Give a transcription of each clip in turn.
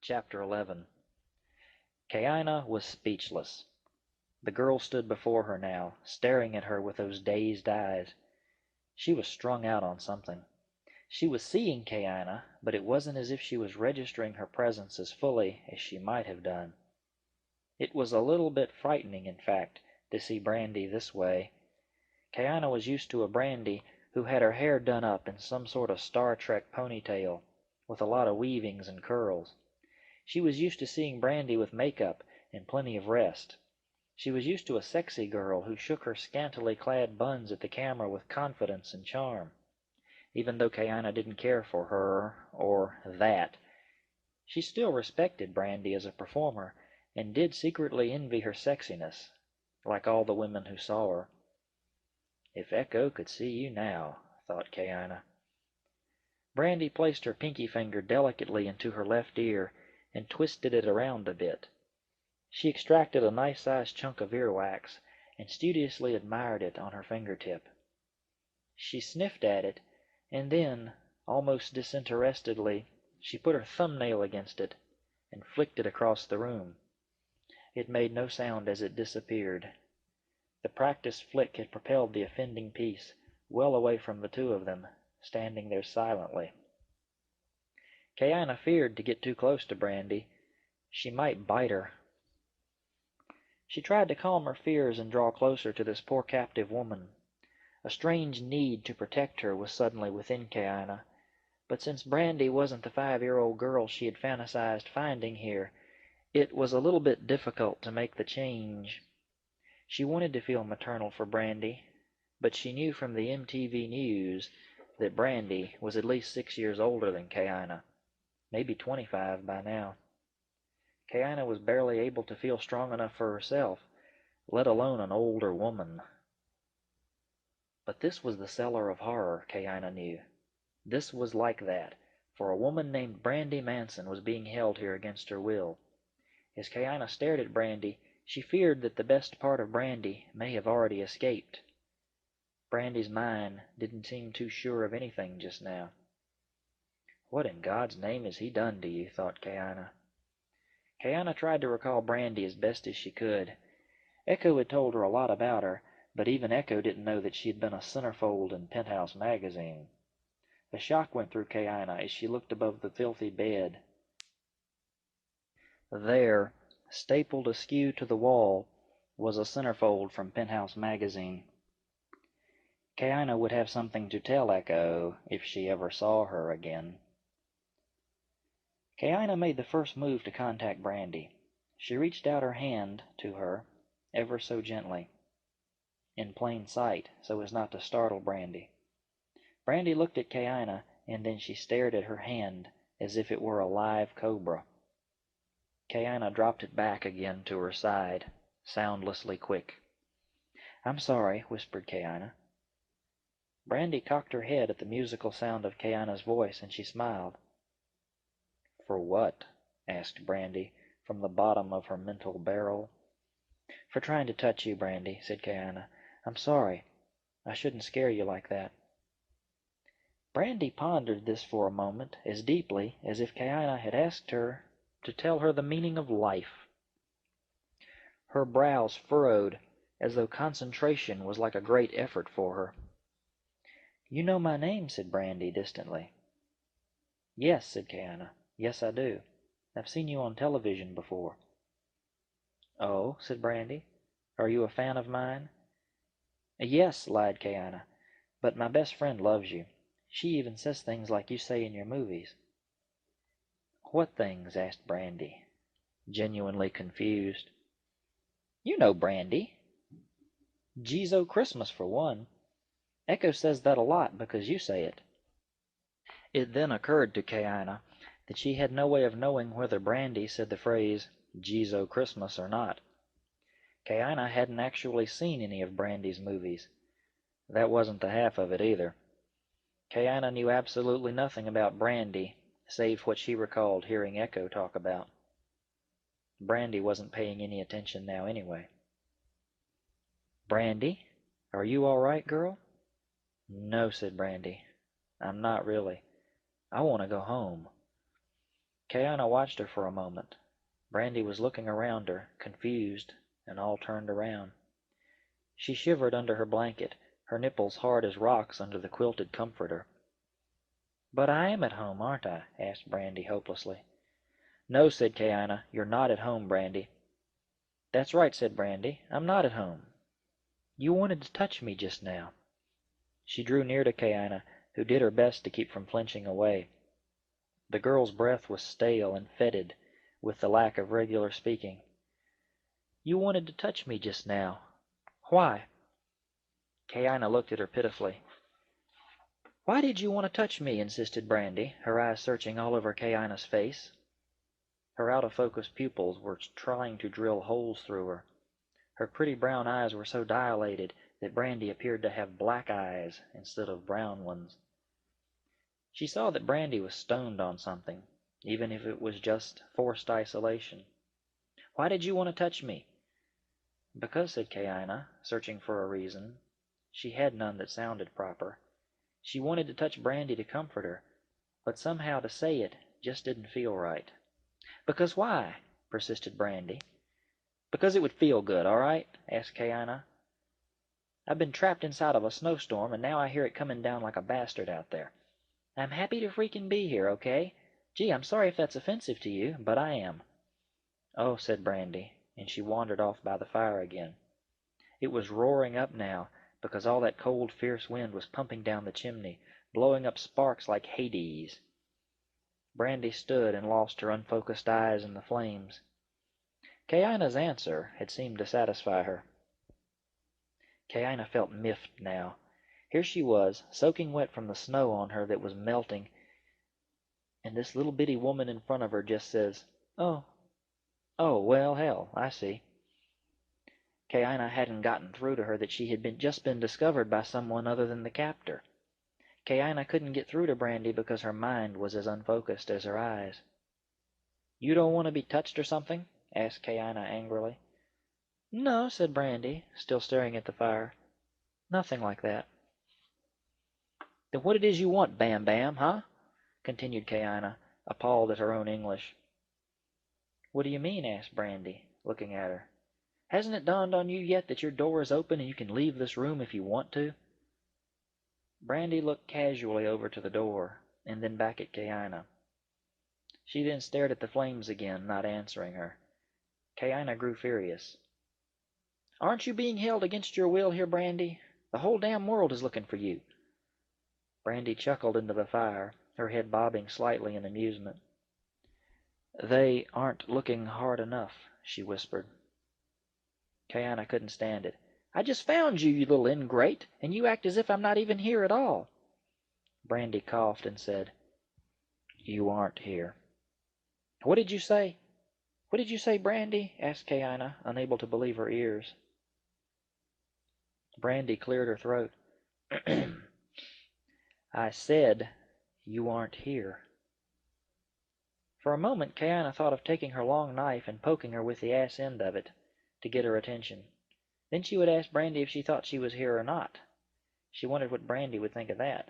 Chapter 11. Kaina was speechless. The girl stood before her now, staring at her with those dazed eyes. She was strung out on something. She was seeing Kaina, but it wasn't as if she was registering her presence as fully as she might have done. It was a little bit frightening, in fact, to see Brandy this way. Kaina was used to a Brandy who had her hair done up in some sort of Star Trek ponytail, with a lot of weavings and curls. She was used to seeing Brandy with makeup and plenty of rest. She was used to a sexy girl who shook her scantily clad buns at the camera with confidence and charm. Even though Kaina didn't care for her, or that, she still respected Brandy as a performer and did secretly envy her sexiness, like all the women who saw her. If Echo could see you now, thought Kaina. Brandy placed her pinky finger delicately into her left ear and twisted it around a bit. She extracted a nice-sized chunk of earwax and studiously admired it on her fingertip. She sniffed at it, and then, almost disinterestedly, she put her thumbnail against it and flicked it across the room. It made no sound as it disappeared. The practiced flick had propelled the offending piece well away from the two of them, standing there silently. Kaina feared to get too close to Brandy. She might bite her. She tried to calm her fears and draw closer to this poor captive woman. A strange need to protect her was suddenly within Kaina, but since Brandy wasn't the 5-year-old girl she had fantasized finding here, it was a little bit difficult to make the change. She wanted to feel maternal for Brandy, but she knew from the MTV news that Brandy was at least 6 years older than Kaina, maybe 25 by now. Kaina was barely able to feel strong enough for herself, let alone an older woman. But this was the cellar of horror, Kaina knew. This was like that, for a woman named Brandy Manson was being held here against her will. As Kaina stared at Brandy, she feared that the best part of Brandy may have already escaped. Brandy's mind didn't seem too sure of anything just now. What in God's name has he done to you? Thought Kaina. Kaina tried to recall Brandy as best as she could. Echo had told her a lot about her, but even Echo didn't know that she had been a centerfold in Penthouse magazine. A shock went through Kaina as she looked above the filthy bed. There, stapled askew to the wall, was a centerfold from Penthouse magazine. Kaina would have something to tell Echo if she ever saw her again. Kaina made the first move to contact Brandy. She reached out her hand to her, ever so gently, in plain sight, so as not to startle Brandy. Brandy looked at Kaina, and then she stared at her hand as if it were a live cobra. Kaina dropped it back again to her side, soundlessly quick. "I'm sorry," whispered Kaina. Brandy cocked her head at the musical sound of Kaina's voice, and she smiled. "For what?" asked Brandy from the bottom of her mental barrel. "For trying to touch you, Brandy," said Kaina. "I'm sorry. I shouldn't scare you like that." Brandy pondered this for a moment as deeply as if Kaina had asked her to tell her the meaning of life. Her brows furrowed as though concentration was like a great effort for her. "You know my name," said Brandy distantly. "Yes," said Kaina. "Yes, I do. I've seen you on television before." "Oh," said Brandy. "Are you a fan of mine?" "Yes," lied Kaina, "but my best friend loves you. She even says things like you say in your movies." "What things?" asked Brandy, genuinely confused. "You know Brandy. Geezo Christmas, for one. Echo says that a lot because you say it." It then occurred to Kaina that she had no way of knowing whether Brandy said the phrase Geezo Christmas or not. Kaina hadn't actually seen any of Brandy's movies. That wasn't the half of it either. Kaina knew absolutely nothing about Brandy, save what she recalled hearing Echo talk about. Brandy wasn't paying any attention now anyway. "Brandy, are you all right, girl?" "No," said Brandy. "I'm not really. I want to go home." Kayana watched her for a moment. Brandy was looking around her, confused, and all turned around. She shivered under her blanket, her nipples hard as rocks under the quilted comforter. "But I am at home, aren't I?" asked Brandy hopelessly. "No," said Kayana, "you're not at home, Brandy." "That's right," said Brandy, "I'm not at home. You wanted to touch me just now." She drew near to Kayana, who did her best to keep from flinching away. The girl's breath was stale and fetid with the lack of regular speaking. "You wanted to touch me just now. Why?" Kayana looked at her pitifully. "Why did you want to touch me?" insisted Brandy, her eyes searching all over Kayana's face. Her out-of-focus pupils were trying to drill holes through her. Her pretty brown eyes were so dilated that Brandy appeared to have black eyes instead of brown ones. She saw that Brandy was stoned on something, even if it was just forced isolation. "Why did you want to touch me?" "Because," said Kayana, searching for a reason. She had none that sounded proper. She wanted to touch Brandy to comfort her, but somehow to say it just didn't feel right. "Because why?" persisted Brandy. "Because it would feel good, all right?" asked Kayana. "I've been trapped inside of a snowstorm, and now I hear it coming down like a bastard out there. I'm happy to freaking be here, okay? Gee, I'm sorry if that's offensive to you, but I am." "Oh," said Brandy, and she wandered off by the fire again. It was roaring up now, because all that cold, fierce wind was pumping down the chimney, blowing up sparks like Hades. Brandy stood and lost her unfocused eyes in the flames. Kayana's answer had seemed to satisfy her. Kayana felt miffed now. Here she was, soaking wet from the snow on her that was melting, and this little bitty woman in front of her just says, "Oh, oh, well, hell, I see." Kayana hadn't gotten through to her that she had just been discovered by someone other than the captor. Kayana couldn't get through to Brandy because her mind was as unfocused as her eyes. "You don't want to be touched or something?" asked Kayana angrily. "No," said Brandy, still staring at the fire. "Nothing like that." "Then what it is you want, Bam Bam, huh?" continued Kayana, appalled at her own English. "What do you mean?" asked Brandy, looking at her. "Hasn't it dawned on you yet that your door is open and you can leave this room if you want to?" Brandy looked casually over to the door, and then back at Kayana. She then stared at the flames again, not answering her. Kayana grew furious. "Aren't you being held against your will here, Brandy? The whole damn world is looking for you." Brandy chuckled into the fire, her head bobbing slightly in amusement. "They aren't looking hard enough," she whispered. Kayana couldn't stand it. "I just found you, you little ingrate, and you act as if I'm not even here at all." Brandy coughed and said, "You aren't here." "What did you say? What did you say, Brandy?" asked Kayana, unable to believe her ears. Brandy cleared her throat. "I said you aren't here." For a moment Kayana thought of taking her long knife and poking her with the ass end of it, to get her attention. Then she would ask Brandy if she thought she was here or not. She wondered what Brandy would think of that.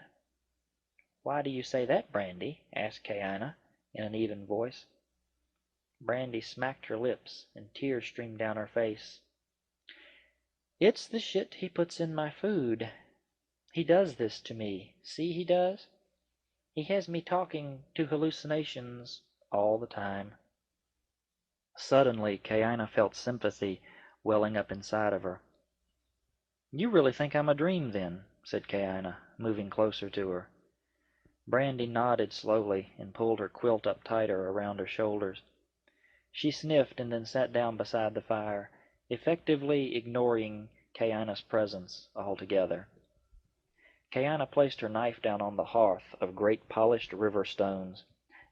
"Why do you say that, Brandy?" asked Kayana, in an even voice. Brandy smacked her lips, and tears streamed down her face. "It's the shit he puts in my food. He does this to me. See, he does? He has me talking to hallucinations all the time." Suddenly Kayana felt sympathy welling up inside of her. "You really think I'm a dream, then?" said Kayana, moving closer to her. Brandy nodded slowly and pulled her quilt up tighter around her shoulders. She sniffed and then sat down beside the fire, effectively ignoring Kayana's presence altogether. Kayana placed her knife down on the hearth of great polished river stones,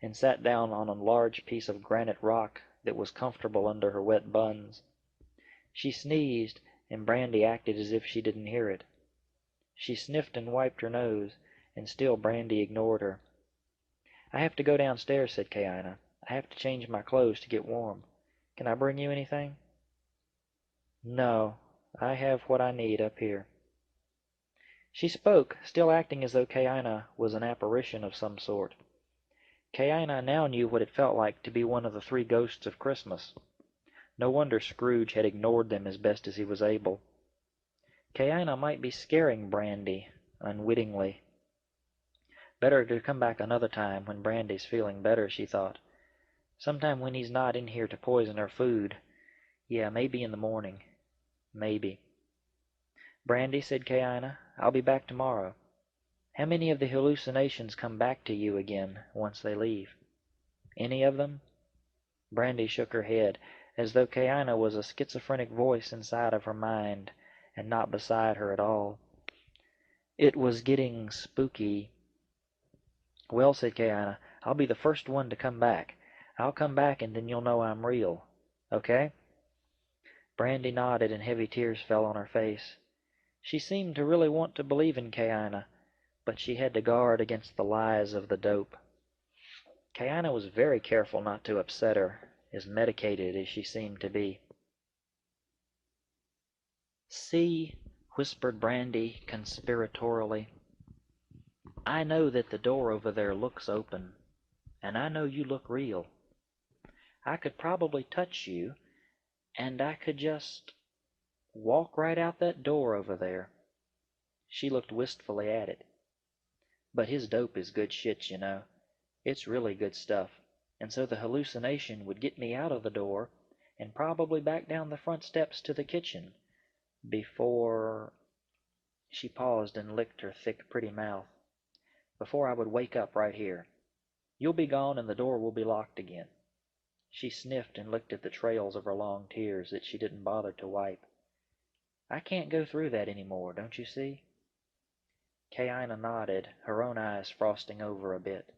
and sat down on a large piece of granite rock that was comfortable under her wet buns. She sneezed, and Brandy acted as if she didn't hear it. She sniffed and wiped her nose, and still Brandy ignored her. "I have to go downstairs," said Kayana. "I have to change my clothes to get warm. Can I bring you anything?" "No, I have what I need up here." She spoke, still acting as though Kayana was an apparition of some sort. Kaina now knew what it felt like to be one of the three ghosts of Christmas. No wonder Scrooge had ignored them as best as he was able. Kaina might be scaring Brandy, unwittingly. Better to come back another time when Brandy's feeling better, she thought. Sometime when he's not in here to poison her food. Yeah, maybe in the morning. Maybe. Brandy, said Kaina, I'll be back tomorrow. How many of the hallucinations come back to you again once they leave? Any of them? Brandy shook her head, as though Kaina was a schizophrenic voice inside of her mind, and not beside her at all. It was getting spooky. Well, said Kaina, I'll be the first one to come back. I'll come back and then you'll know I'm real. Okay? Brandy nodded and heavy tears fell on her face. She seemed to really want to believe in Kaina, but she had to guard against the lies of the dope. Kaina was very careful not to upset her, as medicated as she seemed to be. See, whispered Brandy conspiratorially, I know that the door over there looks open, and I know you look real. I could probably touch you, and I could just walk right out that door over there. She looked wistfully at it. But his dope is good shit, you know. It's really good stuff, and so the hallucination would get me out of the door and probably back down the front steps to the kitchen before... She paused and licked her thick, pretty mouth. Before I would wake up right here. You'll be gone and the door will be locked again. She sniffed and looked at the trails of her long tears that she didn't bother to wipe. I can't go through that any more, don't you see? Kaina nodded, her own eyes frosting over a bit.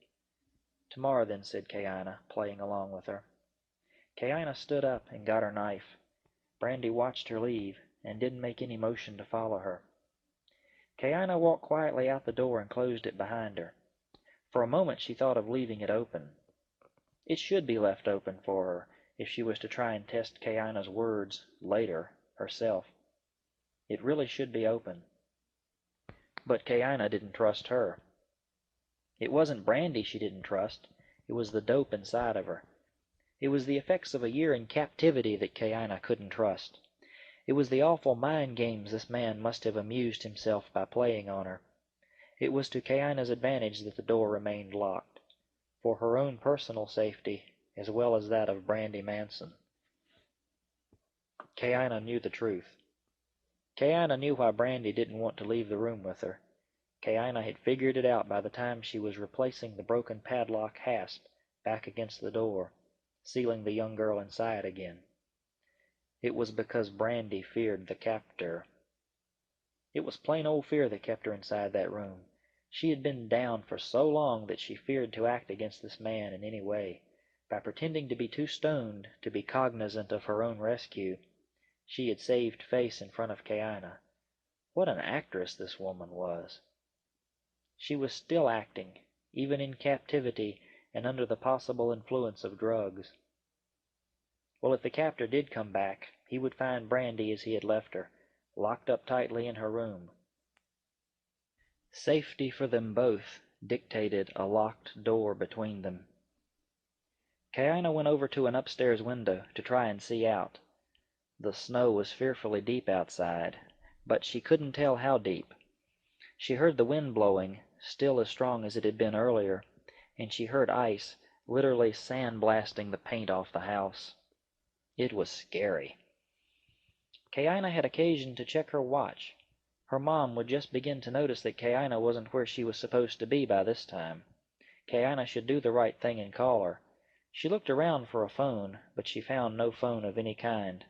Tomorrow then, said Kaina, playing along with her. Kaina stood up and got her knife. Brandy watched her leave and didn't make any motion to follow her. Kaina walked quietly out the door and closed it behind her. For a moment she thought of leaving it open. It should be left open for her if she was to try and test Kaina's words later herself. It really should be open. But Kaina didn't trust her. It wasn't Brandy she didn't trust. It was the dope inside of her. It was the effects of a year in captivity that Kaina couldn't trust. It was the awful mind games this man must have amused himself by playing on her. It was to Kaina's advantage that the door remained locked, for her own personal safety as well as that of Brandy Manson. Kaina knew the truth. Kaina knew why Brandy didn't want to leave the room with her. Kaina had figured it out by the time she was replacing the broken padlock hasp back against the door, sealing the young girl inside again. It was because Brandy feared the captor. It was plain old fear that kept her inside that room. She had been down for so long that she feared to act against this man in any way. By pretending to be too stoned to be cognizant of her own rescue, she had saved face in front of Kaina. What an actress this woman was! She was still acting, even in captivity and under the possible influence of drugs. Well, if the captor did come back, he would find Brandy as he had left her, locked up tightly in her room. Safety for them both dictated a locked door between them. Kaina went over to an upstairs window to try and see out. The snow was fearfully deep outside, but she couldn't tell how deep. She heard the wind blowing, still as strong as it had been earlier, and she heard ice literally sandblasting the paint off the house. It was scary. Kaina had occasion to check her watch. Her mom would just begin to notice that Kaina wasn't where she was supposed to be by this time. Kaina should do the right thing and call her. She looked around for a phone, but she found no phone of any kind.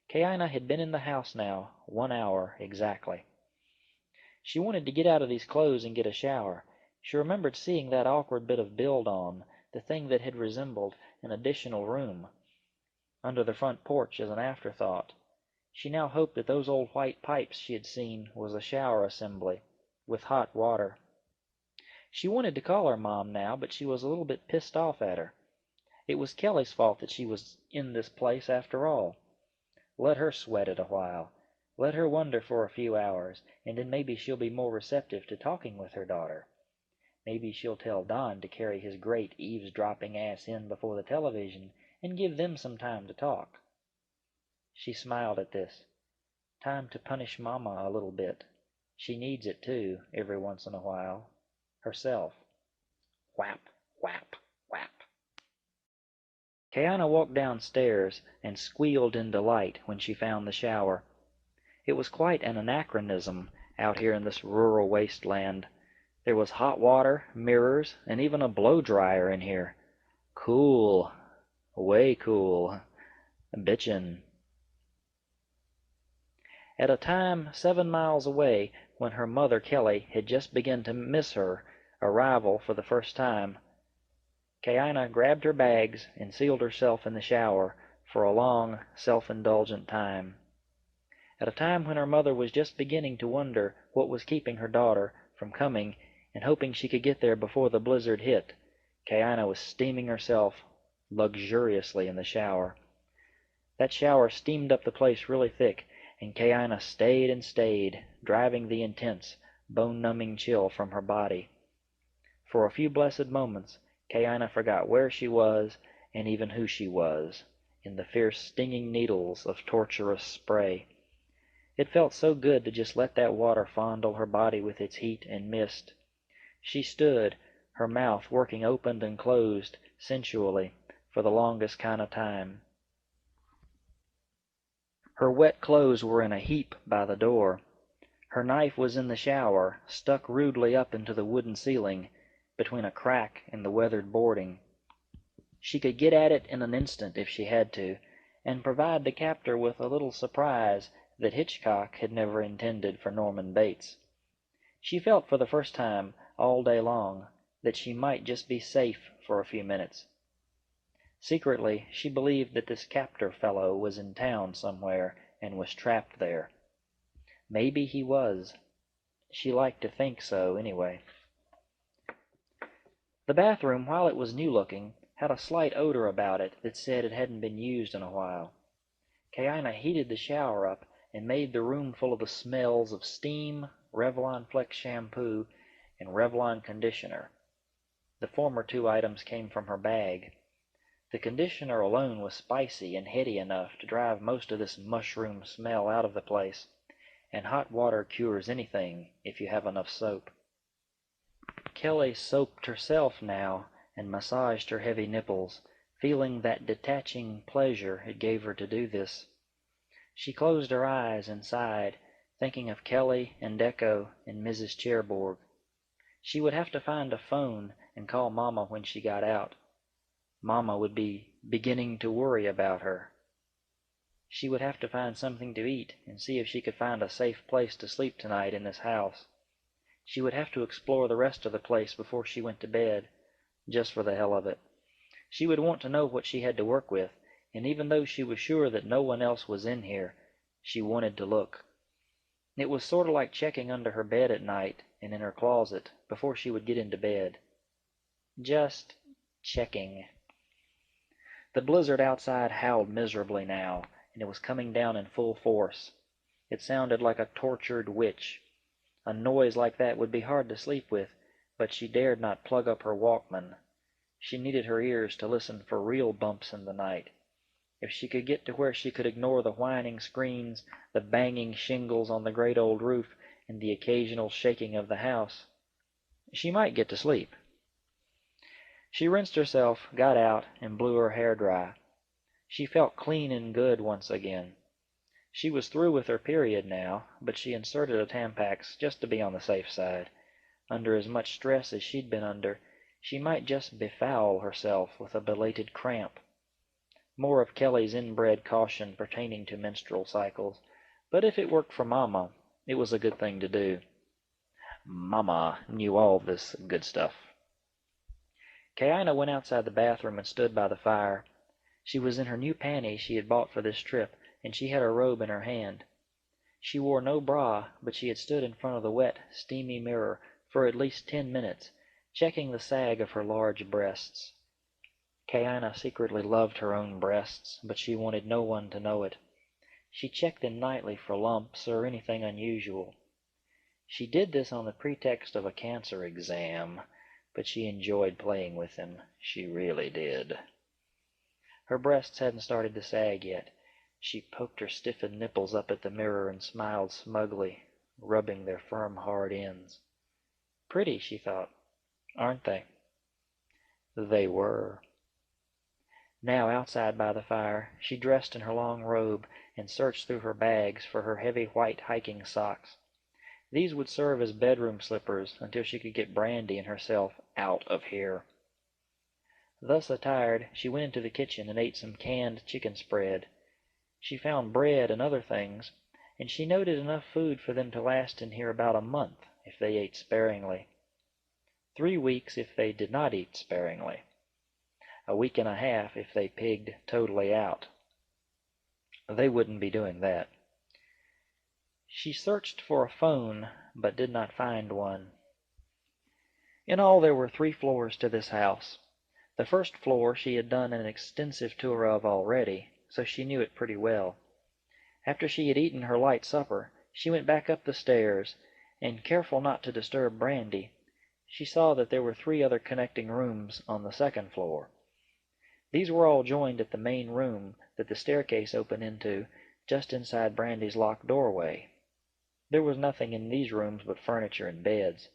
Kaina had been in the house now 1 hour exactly. She wanted to get out of these clothes and get a shower. She remembered seeing that awkward bit of build-on, the thing that had resembled an additional room, under the front porch as an afterthought. She now hoped that those old white pipes she had seen was a shower assembly, with hot water. She wanted to call her mom now, but she was a little bit pissed off at her. It was Kelly's fault that she was in this place after all. Let her sweat it a while. Let her wonder for a few hours, and then maybe she'll be more receptive to talking with her daughter. Maybe she'll tell Don to carry his great eavesdropping ass in before the television and give them some time to talk. She smiled at this. Time to punish Mama a little bit. She needs it too, every once in a while. Herself. Whap, whap, whap. Kayana walked downstairs and squealed in delight when she found the shower. It was quite an anachronism out here in this rural wasteland. There was hot water, mirrors, and even a blow-dryer in here. Cool. Way cool. Bitchin'. At a time 7 miles away, when her mother Kelly had just begun to miss her arrival for the first time, Kayana grabbed her bags and sealed herself in the shower for a long, self-indulgent time. At a time when her mother was just beginning to wonder what was keeping her daughter from coming and hoping she could get there before the blizzard hit, Kayana was steaming herself luxuriously in the shower. That shower steamed up the place really thick, and Kayana stayed and stayed, driving the intense, bone-numbing chill from her body. For a few blessed moments, Kayana forgot where she was and even who she was, in the fierce stinging needles of torturous spray. It felt so good to just let that water fondle her body with its heat and mist. She stood, her mouth working opened and closed sensually for the longest kind of time. Her wet clothes were in a heap by the door. Her knife was in the shower, stuck rudely up into the wooden ceiling, between a crack in the weathered boarding. She could get at it in an instant if she had to, and provide the captor with a little surprise that Hitchcock had never intended for Norman Bates. She felt for the first time all day long that she might just be safe for a few minutes. Secretly, she believed that this captor fellow was in town somewhere and was trapped there. Maybe he was. She liked to think so, anyway. The bathroom, while it was new-looking, had a slight odor about it that said it hadn't been used in a while. Kayana heated the shower up and made the room full of the smells of steam, Revlon Flex shampoo, and Revlon conditioner. The former two items came from her bag. The conditioner alone was spicy and heady enough to drive most of this mushroom smell out of the place, and hot water cures anything if you have enough soap. Kelly soaped herself now and massaged her heavy nipples, feeling that detaching pleasure it gave her to do this. She closed her eyes and sighed, thinking of Kelly and Echo and Mrs. Cherbourg. She would have to find a phone and call Mama when she got out. Mama would be beginning to worry about her. She would have to find something to eat and see if she could find a safe place to sleep tonight in this house. She would have to explore the rest of the place before she went to bed, just for the hell of it. She would want to know what she had to work with, and even though she was sure that no one else was in here, she wanted to look. It was sort of like checking under her bed at night and in her closet before she would get into bed. Just checking. The blizzard outside howled miserably now, and it was coming down in full force. It sounded like a tortured witch. A noise like that would be hard to sleep with, but she dared not plug up her Walkman. She needed her ears to listen for real bumps in the night. If she could get to where she could ignore the whining screens, the banging shingles on the great old roof, and the occasional shaking of the house, she might get to sleep. She rinsed herself, got out, and blew her hair dry. She felt clean and good once again. She was through with her period now, but she inserted a Tampax just to be on the safe side. Under as much stress as she'd been under, she might just befoul herself with a belated cramp. More of Kelly's inbred caution pertaining to menstrual cycles, but if it worked for Mama, it was a good thing to do. Mama knew all this good stuff. Kayana went outside the bathroom and stood by the fire. She was in her new panties she had bought for this trip, and she had her robe in her hand. She wore no bra, but she had stood in front of the wet, steamy mirror for at least 10 minutes, checking the sag of her large breasts. Kayana secretly loved her own breasts, but she wanted no one to know it. She checked them nightly for lumps or anything unusual. She did this on the pretext of a cancer exam, but she enjoyed playing with him. She really did. Her breasts hadn't started to sag yet. She poked her stiffened nipples up at the mirror and smiled smugly, rubbing their firm, hard ends. Pretty, she thought, aren't they? They were. Now, outside by the fire, she dressed in her long robe and searched through her bags for her heavy white hiking socks. These would serve as bedroom slippers until she could get Brandy and herself out of here. Thus attired, she went into the kitchen and ate some canned chicken spread. She found bread and other things, and she noted enough food for them to last in here about a month if they ate sparingly. 3 weeks if they did not eat sparingly. A week and a half if they pigged totally out. They wouldn't be doing that. She searched for a phone, but did not find one. In all, there were 3 floors to this house. The first floor she had done an extensive tour of already, so she knew it pretty well. After she had eaten her light supper, she went back up the stairs, and, careful not to disturb Brandy, she saw that there were 3 other connecting rooms on the second floor. These were all joined at the main room that the staircase opened into, just inside Brandy's locked doorway. There was nothing in these rooms but furniture and beds.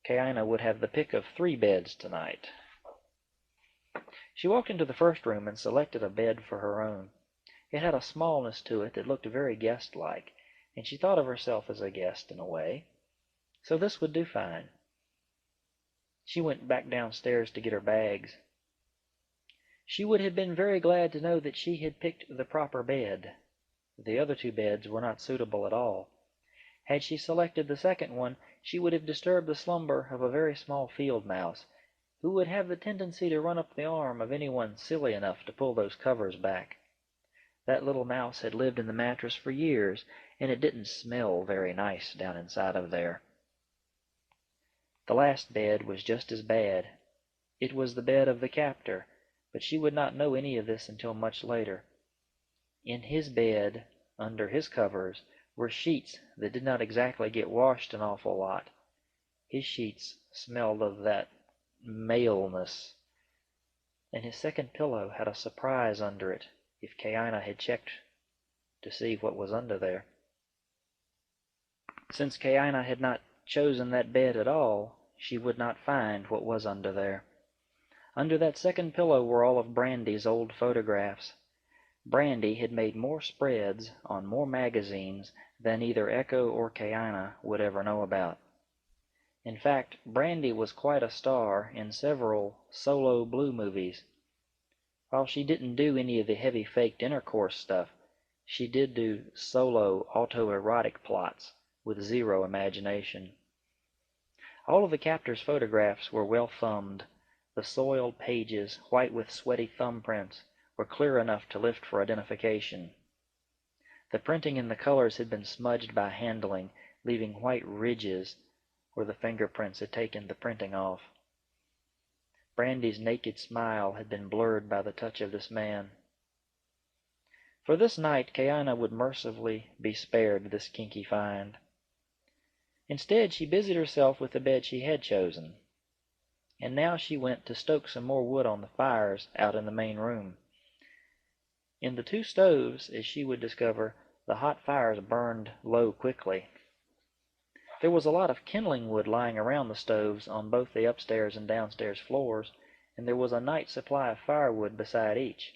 Kaina would have the pick of 3 beds tonight. She walked into the first room and selected a bed for her own. It had a smallness to it that looked very guest-like, and she thought of herself as a guest in a way. So this would do fine. She went back downstairs to get her bags. She would have been very glad to know that she had picked the proper bed. The other 2 beds were not suitable at all. Had she selected the second one, she would have disturbed the slumber of a very small field mouse, who would have the tendency to run up the arm of anyone silly enough to pull those covers back. That little mouse had lived in the mattress for years, and it didn't smell very nice down inside of there. The last bed was just as bad. It was the bed of the captor, but she would not know any of this until much later. In his bed, under his covers, were sheets that did not exactly get washed an awful lot. His sheets smelled of that maleness, and his second pillow had a surprise under it if Kaina had checked to see what was under there. Since Kaina had not chosen that bed at all, she would not find what was under there. Under that second pillow were all of Brandy's old photographs. Brandy had made more spreads on more magazines than either Echo or Kaina would ever know about. In fact, Brandy was quite a star in several solo blue movies. While she didn't do any of the heavy faked intercourse stuff, she did do solo autoerotic plots with 0 imagination. All of the captor's photographs were well thumbed. The soiled pages, white with sweaty thumbprints, were clear enough to lift for identification. The printing and the colors had been smudged by handling, leaving white ridges where the fingerprints had taken the printing off. Brandy's naked smile had been blurred by the touch of this man. For this night, Kaina would mercifully be spared this kinky find. Instead, she busied herself with the bed she had chosen, and now she went to stoke some more wood on the fires out in the main room. In the 2 stoves, as she would discover, the hot fires burned low quickly. There was a lot of kindling wood lying around the stoves on both the upstairs and downstairs floors, and there was a night supply of firewood beside each.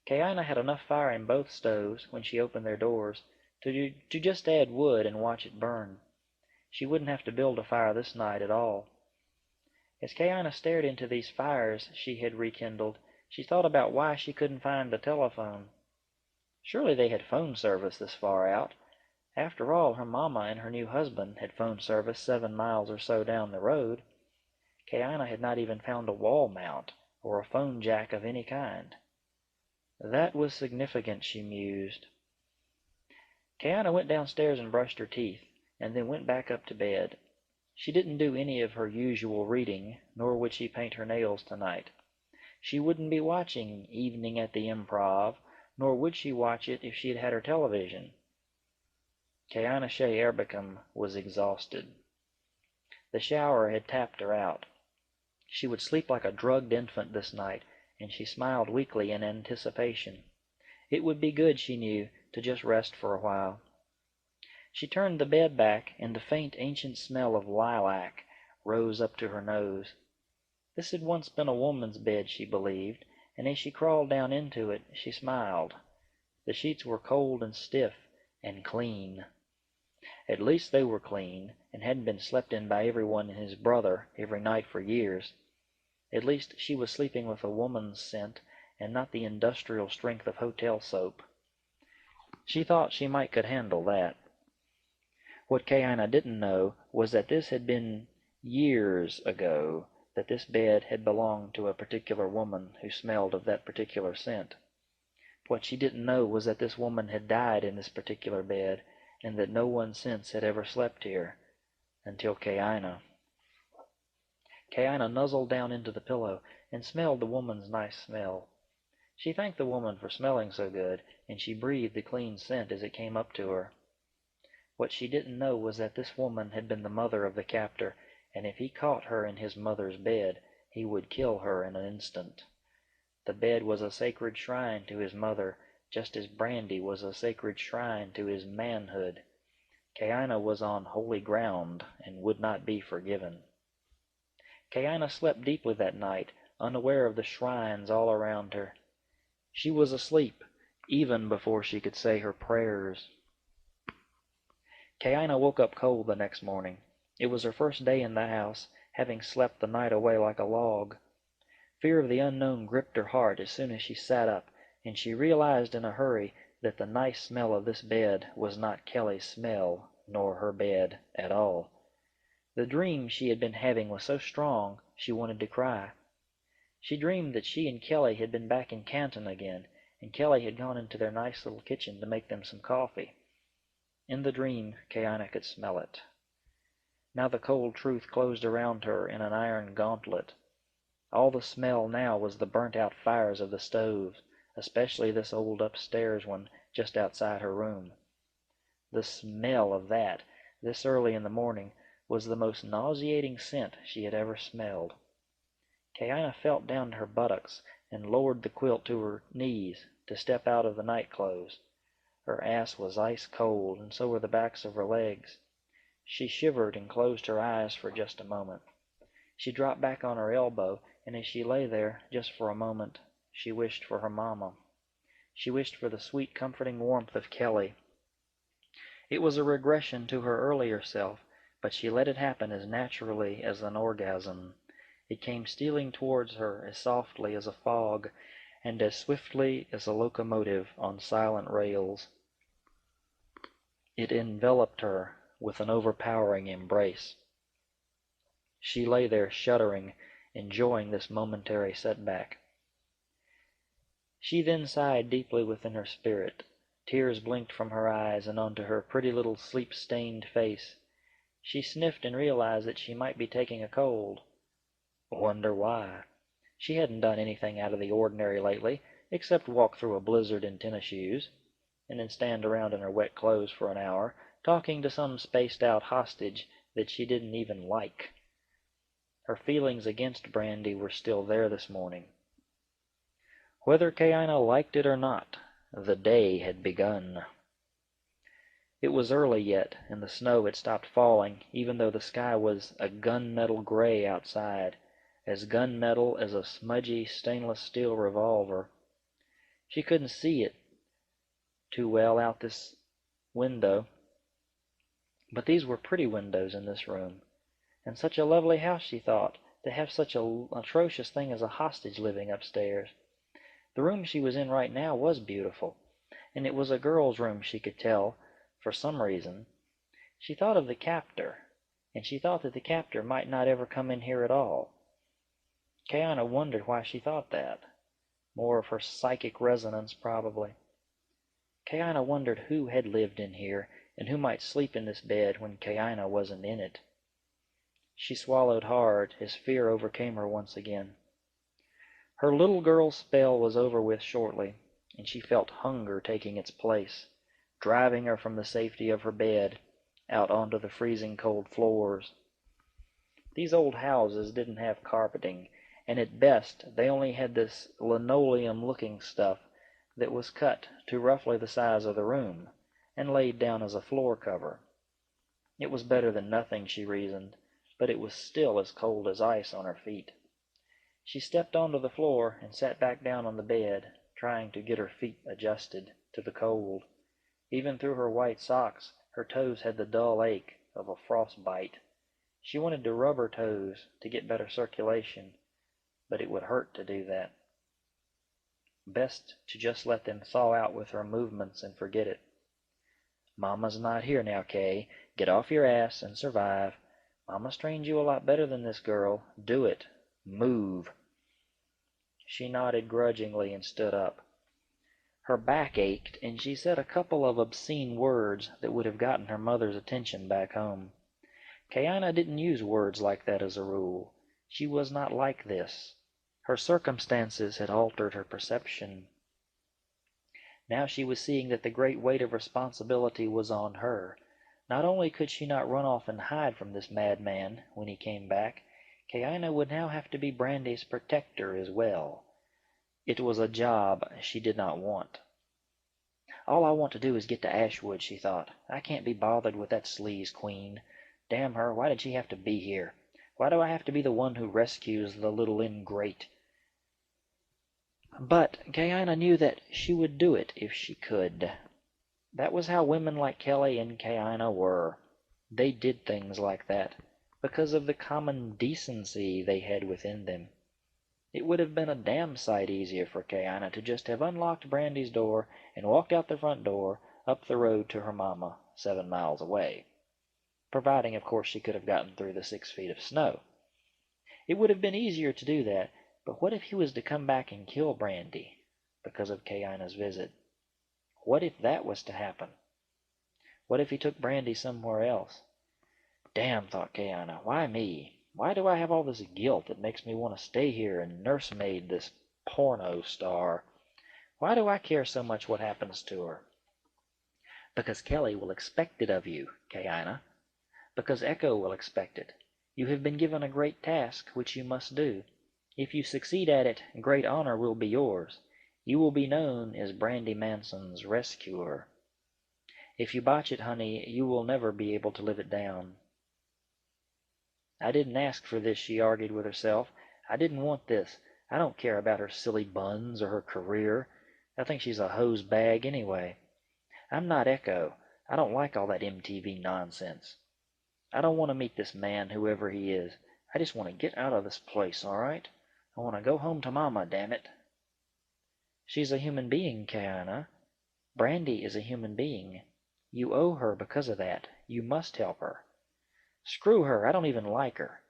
Kaina had enough fire in both stoves, when she opened their doors, to just add wood and watch it burn. She wouldn't have to build a fire this night at all. As Kaina stared into these fires she had rekindled, she thought about why she couldn't find the telephone. Surely they had phone service this far out. After all, her mama and her new husband had phone service 7 miles or so down the road. Kaina had not even found a wall mount or a phone jack of any kind. That was significant, she mused. Kaina went downstairs and brushed her teeth, and then went back up to bed. She didn't do any of her usual reading, nor would she paint her nails tonight. She wouldn't be watching Evening at the Improv, nor would she watch it if she had had her television. Kaina Shea Erbicum was exhausted. The shower had tapped her out. She would sleep like a drugged infant this night, and she smiled weakly in anticipation. It would be good, she knew, to just rest for a while. She turned the bed back, and the faint ancient smell of lilac rose up to her nose. This had once been a woman's bed, she believed, and as she crawled down into it, she smiled. The sheets were cold and stiff and clean. At least they were clean, and hadn't been slept in by everyone and his brother every night for years. At least she was sleeping with a woman's scent, and not the industrial strength of hotel soap. She thought she might could handle that. What Kayina didn't know was that this had been years ago, that this bed had belonged to a particular woman who smelled of that particular scent. What she didn't know was that this woman had died in this particular bed, and that no one since had ever slept here, until Kayina. Kayina nuzzled down into the pillow and smelled the woman's nice smell. She thanked the woman for smelling so good, and she breathed the clean scent as it came up to her. What she didn't know was that this woman had been the mother of the captor, and if he caught her in his mother's bed, he would kill her in an instant. The bed was a sacred shrine to his mother, just as brandy was a sacred shrine to his manhood. Kayina was on holy ground and would not be forgiven. Kayina slept deeply that night, unaware of the shrines all around her. She was asleep even before she could say her prayers. Kayina woke up cold the next morning. It was her first day in the house, having slept the night away like a log. Fear of the unknown gripped her heart as soon as she sat up, and she realized in a hurry that the nice smell of this bed was not Kelly's smell, nor her bed at all. The dream she had been having was so strong she wanted to cry. She dreamed that she and Kelly had been back in Canton again, and Kelly had gone into their nice little kitchen to make them some coffee. In the dream, Kayina could smell it. Now the cold truth closed around her in an iron gauntlet. All the smell now was the burnt-out fires of the stoves, especially this old upstairs one just outside her room. The smell of that, this early in the morning, was the most nauseating scent she had ever smelled. Kayina felt down to her buttocks and lowered the quilt to her knees to step out of the night clothes. Her ass was ice cold, and so were the backs of her legs. She shivered and closed her eyes for just a moment. She dropped back on her elbow, and as she lay there, just for a moment, she wished for her mama. She wished for the sweet, comforting warmth of Kelly. It was a regression to her earlier self, but she let it happen as naturally as an orgasm. It came stealing towards her as softly as a fog, and as swiftly as a locomotive on silent rails. It enveloped her with an overpowering embrace. She lay there shuddering, enjoying this momentary setback. She then sighed deeply within her spirit. Tears blinked from her eyes and onto her pretty little sleep-stained face. She sniffed and realized that she might be taking a cold. Wonder why? She hadn't done anything out of the ordinary lately, except walk through a blizzard in tennis shoes, and then stand around in her wet clothes for an hour, talking to some spaced-out hostage that she didn't even like. Her feelings against brandy were still there this morning. Whether Kayina liked it or not, the day had begun. It was early yet, and the snow had stopped falling, even though the sky was a gunmetal gray outside, as gunmetal as a smudgy stainless steel revolver. She couldn't see it too well out this window, but these were pretty windows in this room, and such a lovely house, she thought, to have such an atrocious thing as a hostage living upstairs. The room she was in right now was beautiful, and it was a girl's room, she could tell, for some reason. She thought of the captor, and she thought that the captor might not ever come in here at all. Kayina wondered why she thought that. More of her psychic resonance, probably. Kayina wondered who had lived in here, and who might sleep in this bed when Kayina wasn't in it. She swallowed hard as fear overcame her once again. Her little girl's spell was over with shortly, and she felt hunger taking its place, driving her from the safety of her bed out onto the freezing cold floors. These old houses didn't have carpeting, and at best they only had this linoleum-looking stuff that was cut to roughly the size of the room, and laid down as a floor cover. It was better than nothing, she reasoned, but it was still as cold as ice on her feet. She stepped onto the floor and sat back down on the bed, trying to get her feet adjusted to the cold. Even through her white socks, her toes had the dull ache of a frostbite. She wanted to rub her toes to get better circulation, but it would hurt to do that. Best to just let them thaw out with her movements and forget it. Mama's not here now, Kay. Get off your ass and survive. Mama's trained you a lot better than this girl. Do it. Move. She nodded grudgingly and stood up. Her back ached, and she said a couple of obscene words that would have gotten her mother's attention back home. Kayana didn't use words like that as a rule. She was not like this. Her circumstances had altered her perception. Now she was seeing that the great weight of responsibility was on her. Not only could she not run off and hide from this madman when he came back, Kayana would now have to be Brandy's protector as well. It was a job she did not want. All I want to do is get to Ashwood, she thought. I can't be bothered with that sleaze queen. Damn her, why did she have to be here? Why do I have to be the one who rescues the little ingrate? But Kayana knew that she would do it if she could. That was how women like Kelly and Kayana were. They did things like that, because of the common decency they had within them. It would have been a damn sight easier for Kayana to just have unlocked Brandy's door and walked out the front door, up the road to her mama, 7 miles away. Providing, of course, she could have gotten through the 6 feet of snow. It would have been easier to do that, but what if he was to come back and kill Brandy because of Kayana's visit? What if that was to happen? What if he took Brandy somewhere else? Damn, thought Kayana, why me? Why do I have all this guilt that makes me want to stay here and nursemaid this porno star? Why do I care so much what happens to her? Because Kelly will expect it of you, Kayana. Because Echo will expect it. You have been given a great task, which you must do. If you succeed at it, great honor will be yours. You will be known as Brandy Manson's rescuer. If you botch it, honey, you will never be able to live it down. I didn't ask for this, she argued with herself. I didn't want this. I don't care about her silly buns or her career. I think she's a hose bag anyway. I'm not Echo. I don't like all that MTV nonsense. I don't want to meet this man, whoever he is. I just want to get out of this place, all right? I want to go home to Mama, damn it. She's a human being, Kayana. Brandy is a human being. You owe her because of that. You must help her. Screw her, I don't even like her.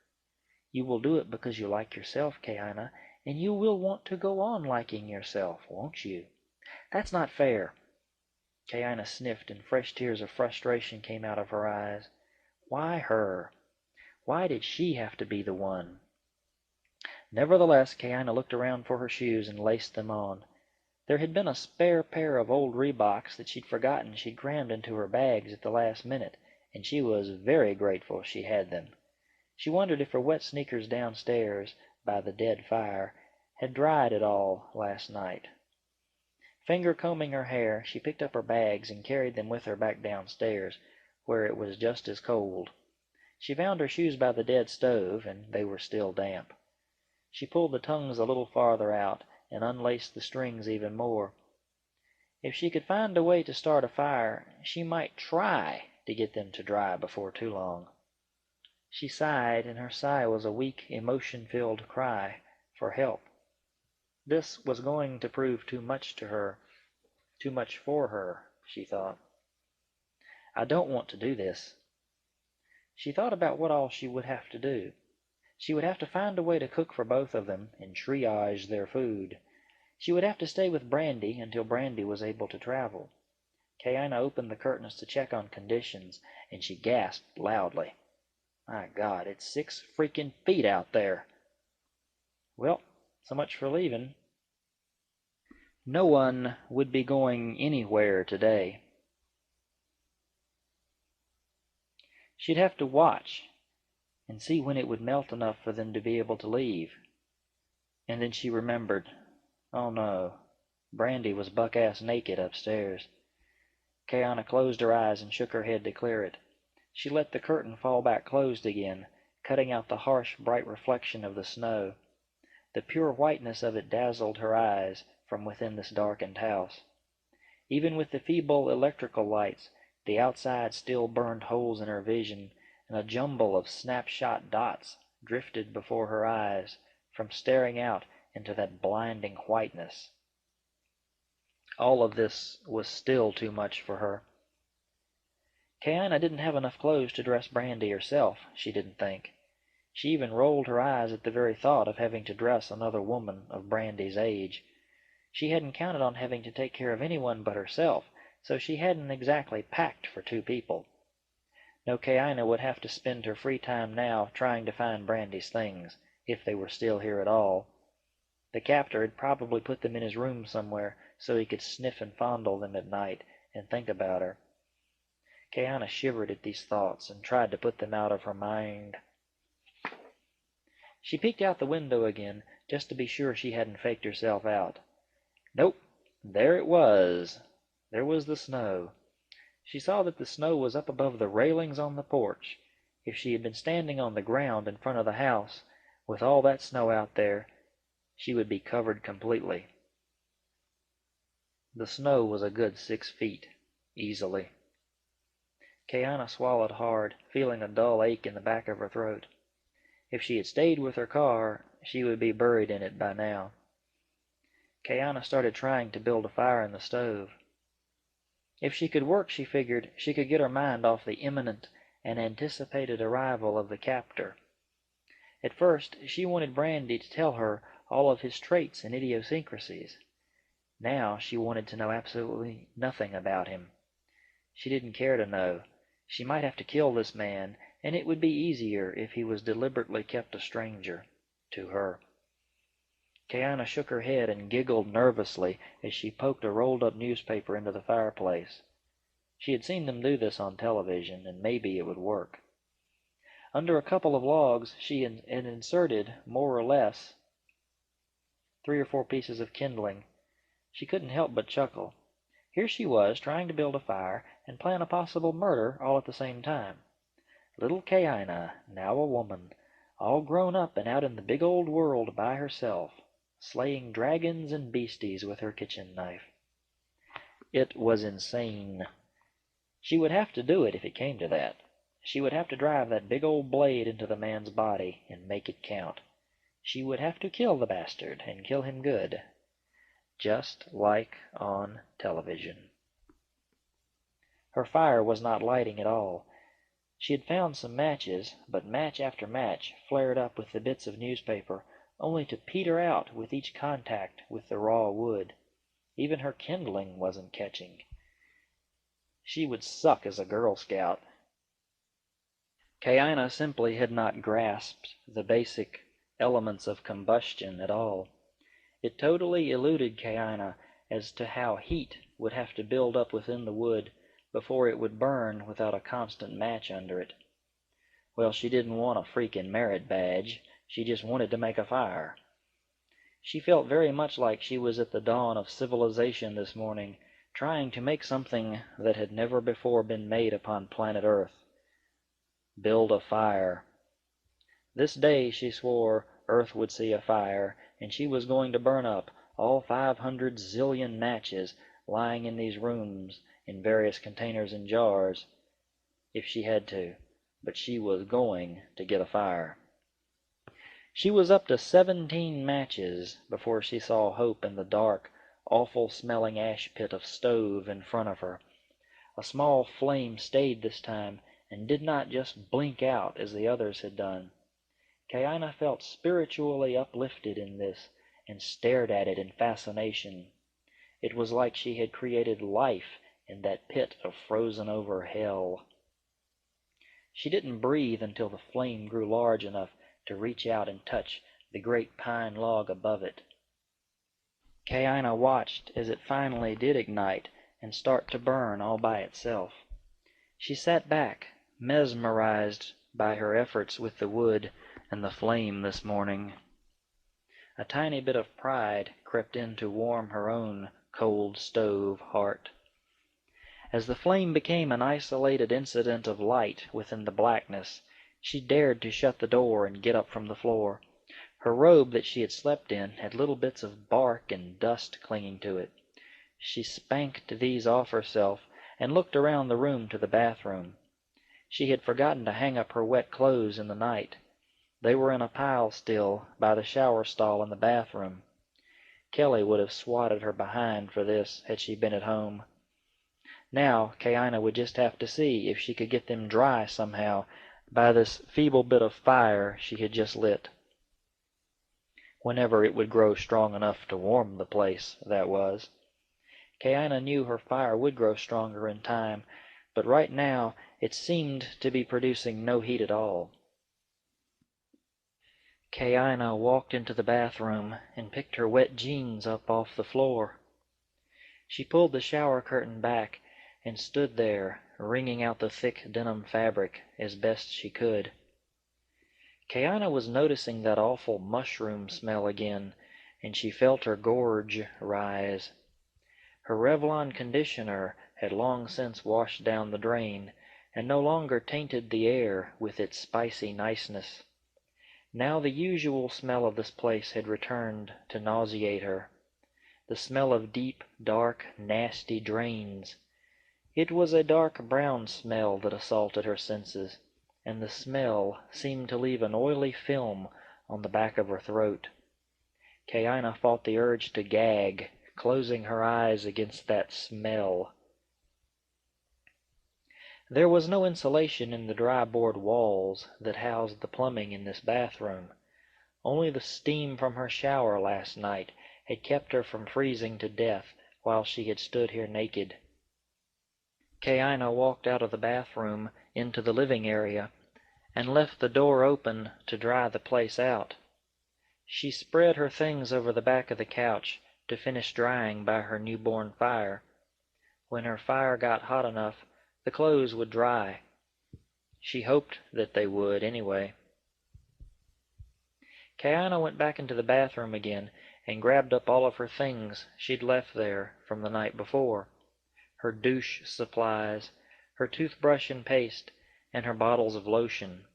You will do it because you like yourself, Kayana, and you will want to go on liking yourself, won't you? That's not fair. Kayana sniffed, and fresh tears of frustration came out of her eyes. Why her? Why did she have to be the one? Nevertheless, Kayana looked around for her shoes and laced them on. There had been a spare pair of old Reeboks that she'd forgotten she'd crammed into her bags at the last minute, and she was very grateful she had them. She wondered if her wet sneakers downstairs, by the dead fire, had dried at all last night. Finger-combing her hair, she picked up her bags and carried them with her back downstairs, where it was just as cold. She found her shoes by the dead stove, and they were still damp. She pulled the tongues a little farther out and unlaced the strings even more. If she could find a way to start a fire, she might try to get them to dry before too long. She sighed, and her sigh was a weak, emotion-filled cry for help. This was going to prove too much to her, too much for her, she thought. I don't want to do this. She thought about what all she would have to do. She would have to find a way to cook for both of them and triage their food. She would have to stay with Brandy until Brandy was able to travel. Kayana opened the curtains to check on conditions, and she gasped loudly. My God, it's 6 freaking feet out there. Well, so much for leaving. No one would be going anywhere today. She'd have to watch. and see when it would melt enough for them to be able to leave. And then she remembered. Oh no, Brandy was buck-ass naked upstairs. Kayana closed her eyes and shook her head to clear it. She let the curtain fall back closed again, cutting out the harsh, bright reflection of the snow. The pure whiteness of it dazzled her eyes from within this darkened house. Even with the feeble electrical lights, the outside still burned holes in her vision, and a jumble of snapshot dots drifted before her eyes from staring out into that blinding whiteness. All of this was still too much for her. Kayana didn't have enough clothes to dress Brandy herself, she didn't think. She even rolled her eyes at the very thought of having to dress another woman of Brandy's age. She hadn't counted on having to take care of anyone but herself, so she hadn't exactly packed for two people. No, Kayana would have to spend her free time now trying to find Brandy's things, if they were still here at all. The captor had probably put them in his room somewhere so he could sniff and fondle them at night and think about her. Kayana shivered at these thoughts and tried to put them out of her mind. She peeked out the window again, just to be sure she hadn't faked herself out. Nope, there it was. There was the snow. She saw that the snow was up above the railings on the porch. If she had been standing on the ground in front of the house, with all that snow out there, she would be covered completely. The snow was a good 6 feet, easily. Kayana swallowed hard, feeling a dull ache in the back of her throat. If she had stayed with her car, she would be buried in it by now. Kayana started trying to build a fire in the stove. If she could work, she figured, she could get her mind off the imminent and anticipated arrival of the captor. At first, she wanted Brandy to tell her all of his traits and idiosyncrasies. Now she wanted to know absolutely nothing about him. She didn't care to know. She might have to kill this man, and it would be easier if he was deliberately kept a stranger to her. Kayana shook her head and giggled nervously as she poked a rolled-up newspaper into the fireplace. She had seen them do this on television, and maybe it would work. Under a couple of logs she had inserted, more or less, 3 or 4 pieces of kindling. She couldn't help but chuckle. Here she was, trying to build a fire and plan a possible murder all at the same time. Little Kayana, now a woman, all grown up and out in the big old world by herself, slaying dragons and beasties with her kitchen knife. It was insane. She would have to do it if it came to that. She would have to drive that big old blade into the man's body and make it count. She would have to kill the bastard, and kill him good. Just like on television. Her fire was not lighting at all. She had found some matches, but match after match flared up with the bits of newspaper, only to peter out with each contact with the raw wood. Even her kindling wasn't catching. She would suck as a Girl Scout. Kayana simply had not grasped the basic elements of combustion at all. It totally eluded Kayana as to how heat would have to build up within the wood before it would burn without a constant match under it. Well, she didn't want a freaking merit badge. She just wanted to make a fire. She felt very much like she was at the dawn of civilization this morning, trying to make something that had never before been made upon planet Earth. Build a fire. This day, she swore, Earth would see a fire, and she was going to burn up all 500 zillion matches lying in these rooms in various containers and jars, if she had to, but she was going to get a fire. She was up to 17 matches before she saw hope in the dark, awful-smelling ash pit of stove in front of her. A small flame stayed this time, and did not just blink out as the others had done. Kayana felt spiritually uplifted in this, and stared at it in fascination. It was like she had created life in that pit of frozen-over hell. She didn't breathe until the flame grew large enough to reach out and touch the great pine log above it. Kayana watched as it finally did ignite and start to burn all by itself. She sat back, mesmerized by her efforts with the wood and the flame this morning. A tiny bit of pride crept in to warm her own cold stove heart. As the flame became an isolated incident of light within the blackness, she dared to shut the door and get up from the floor. Her robe that she had slept in had little bits of bark and dust clinging to it. She spanked these off herself and looked around the room to the bathroom. She had forgotten to hang up her wet clothes in the night. They were in a pile still by the shower stall in the bathroom. Kelly would have swatted her behind for this had she been at home. Now Kaina would just have to see if she could get them dry somehow by this feeble bit of fire she had just lit. Whenever it would grow strong enough to warm the place, that was. Kaina knew her fire would grow stronger in time, but right now it seemed to be producing no heat at all. Kaina walked into the bathroom and picked her wet jeans up off the floor. She pulled the shower curtain back and stood there, wringing out the thick denim fabric as best she could. Kaina was noticing that awful mushroom smell again, and she felt her gorge rise. Her Revlon conditioner had long since washed down the drain, and no longer tainted the air with its spicy niceness. Now the usual smell of this place had returned to nauseate her. The smell of deep, dark, nasty drains. It was a dark brown smell that assaulted her senses, and the smell seemed to leave an oily film on the back of her throat. Kaina fought the urge to gag, closing her eyes against that smell. There was no insulation in the dry board walls that housed the plumbing in this bathroom. Only the steam from her shower last night had kept her from freezing to death while she had stood here naked. Kaina walked out of the bathroom into the living area and left the door open to dry the place out. She spread her things over the back of the couch to finish drying by her newborn fire. When her fire got hot enough, the clothes would dry. She hoped that they would, anyway. Kaina went back into the bathroom again and grabbed up all of her things she'd left there from the night before. Her douche supplies, her toothbrush and paste, and her bottles of lotion.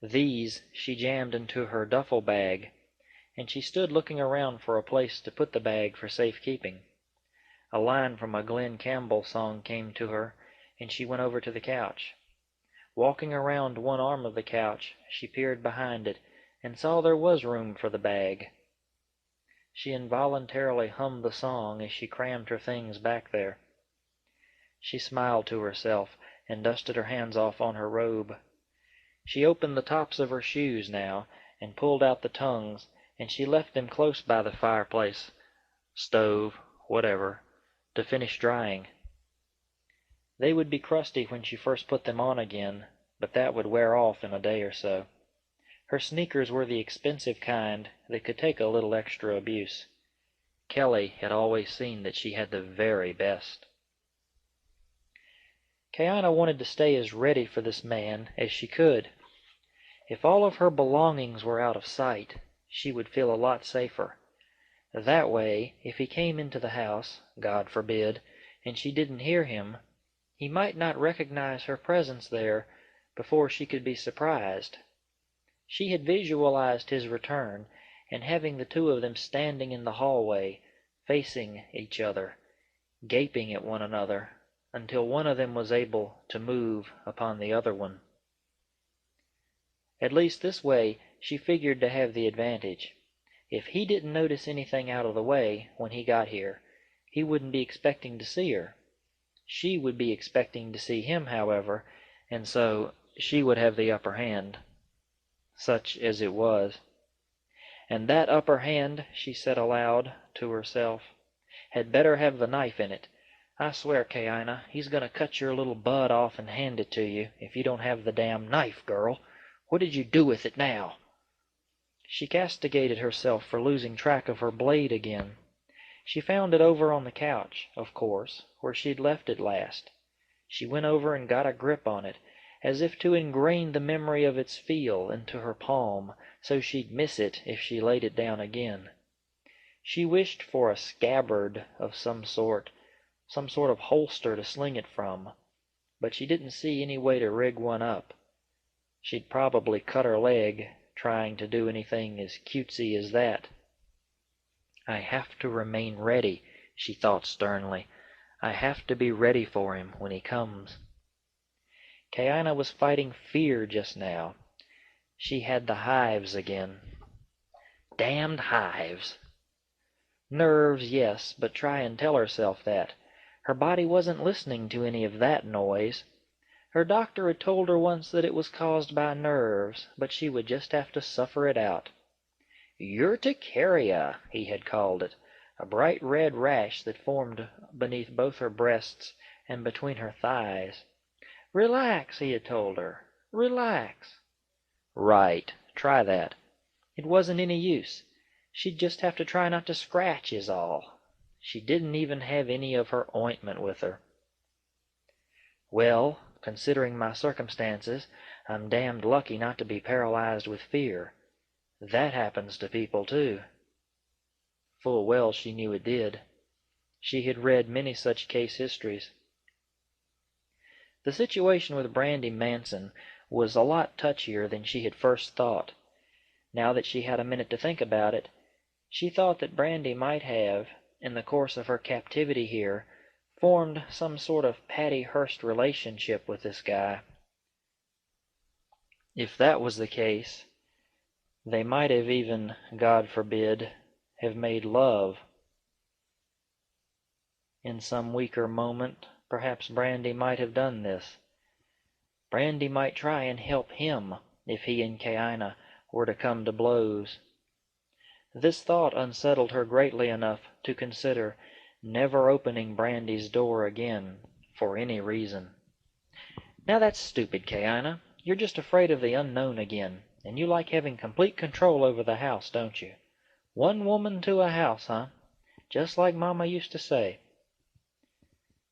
These she jammed into her duffel bag, and she stood looking around for a place to put the bag for safekeeping. A line from a Glen Campbell song came to her, and she went over to the couch. Walking around one arm of the couch, she peered behind it and saw there was room for the bag. She involuntarily hummed the song as she crammed her things back there. She smiled to herself and dusted her hands off on her robe. She opened the tops of her shoes now and pulled out the tongues, and she left them close by the fireplace, stove, whatever, to finish drying. They would be crusty when she first put them on again, but that would wear off in a day or so. Her sneakers were the expensive kind that could take a little extra abuse. Kelly had always seen that she had the very best. Kaina wanted to stay as ready for this man as she could. If all of her belongings were out of sight, she would feel a lot safer. That way, if he came into the house, God forbid, and she didn't hear him, he might not recognize her presence there before she could be surprised. She had visualized his return, and having the two of them standing in the hallway, facing each other, gaping at one another, until one of them was able to move upon the other one. At least this way she figured to have the advantage. If he didn't notice anything out of the way when he got here, he wouldn't be expecting to see her. She would be expecting to see him, however, and so she would have the upper hand, such as it was. And that upper hand, she said aloud to herself, had better have the knife in it. I swear, Kaina, he's going to cut your little bud off and hand it to you if you don't have the damn knife, girl. What did you do with it now? She castigated herself for losing track of her blade again. She found it over on the couch, of course, where she'd left it last. She went over and got a grip on it, as if to ingrain the memory of its feel into her palm, so she'd miss it if she laid it down again. She wished for a scabbard of some sort of holster to sling it from, but she didn't see any way to rig one up. She'd probably cut her leg trying to do anything as cutesy as that. I have to remain ready, she thought sternly. I have to be ready for him when he comes. Kaina was fighting fear just now. She had the hives again. Damned hives. Nerves, yes, but try and tell herself that. Her body wasn't listening to any of that noise. Her doctor had told her once that it was caused by nerves, but she would just have to suffer it out. Urticaria, he had called it, a bright red rash that formed beneath both her breasts and between her thighs. Relax, he had told her. Relax. Right, try that. It wasn't any use. She'd just have to try not to scratch is all. She didn't even have any of her ointment with her. Well, considering my circumstances, I'm damned lucky not to be paralyzed with fear. That happens to people, too. Full well she knew it did. She had read many such case histories. The situation with Brandy Manson was a lot touchier than she had first thought. Now that she had a minute to think about it, she thought that Brandy might have, in the course of her captivity here, formed some sort of Patty Hearst relationship with this guy. If that was the case, they might have even, God forbid, have made love. In some weaker moment, perhaps Brandy might have done this. Brandy might try and help him if he and Kaina were to come to blows. This thought unsettled her greatly enough to consider never opening Brandy's door again for any reason. Now that's stupid, Kaina. You're just afraid of the unknown again, and you like having complete control over the house, don't you? One woman to a house, huh? Just like Mama used to say.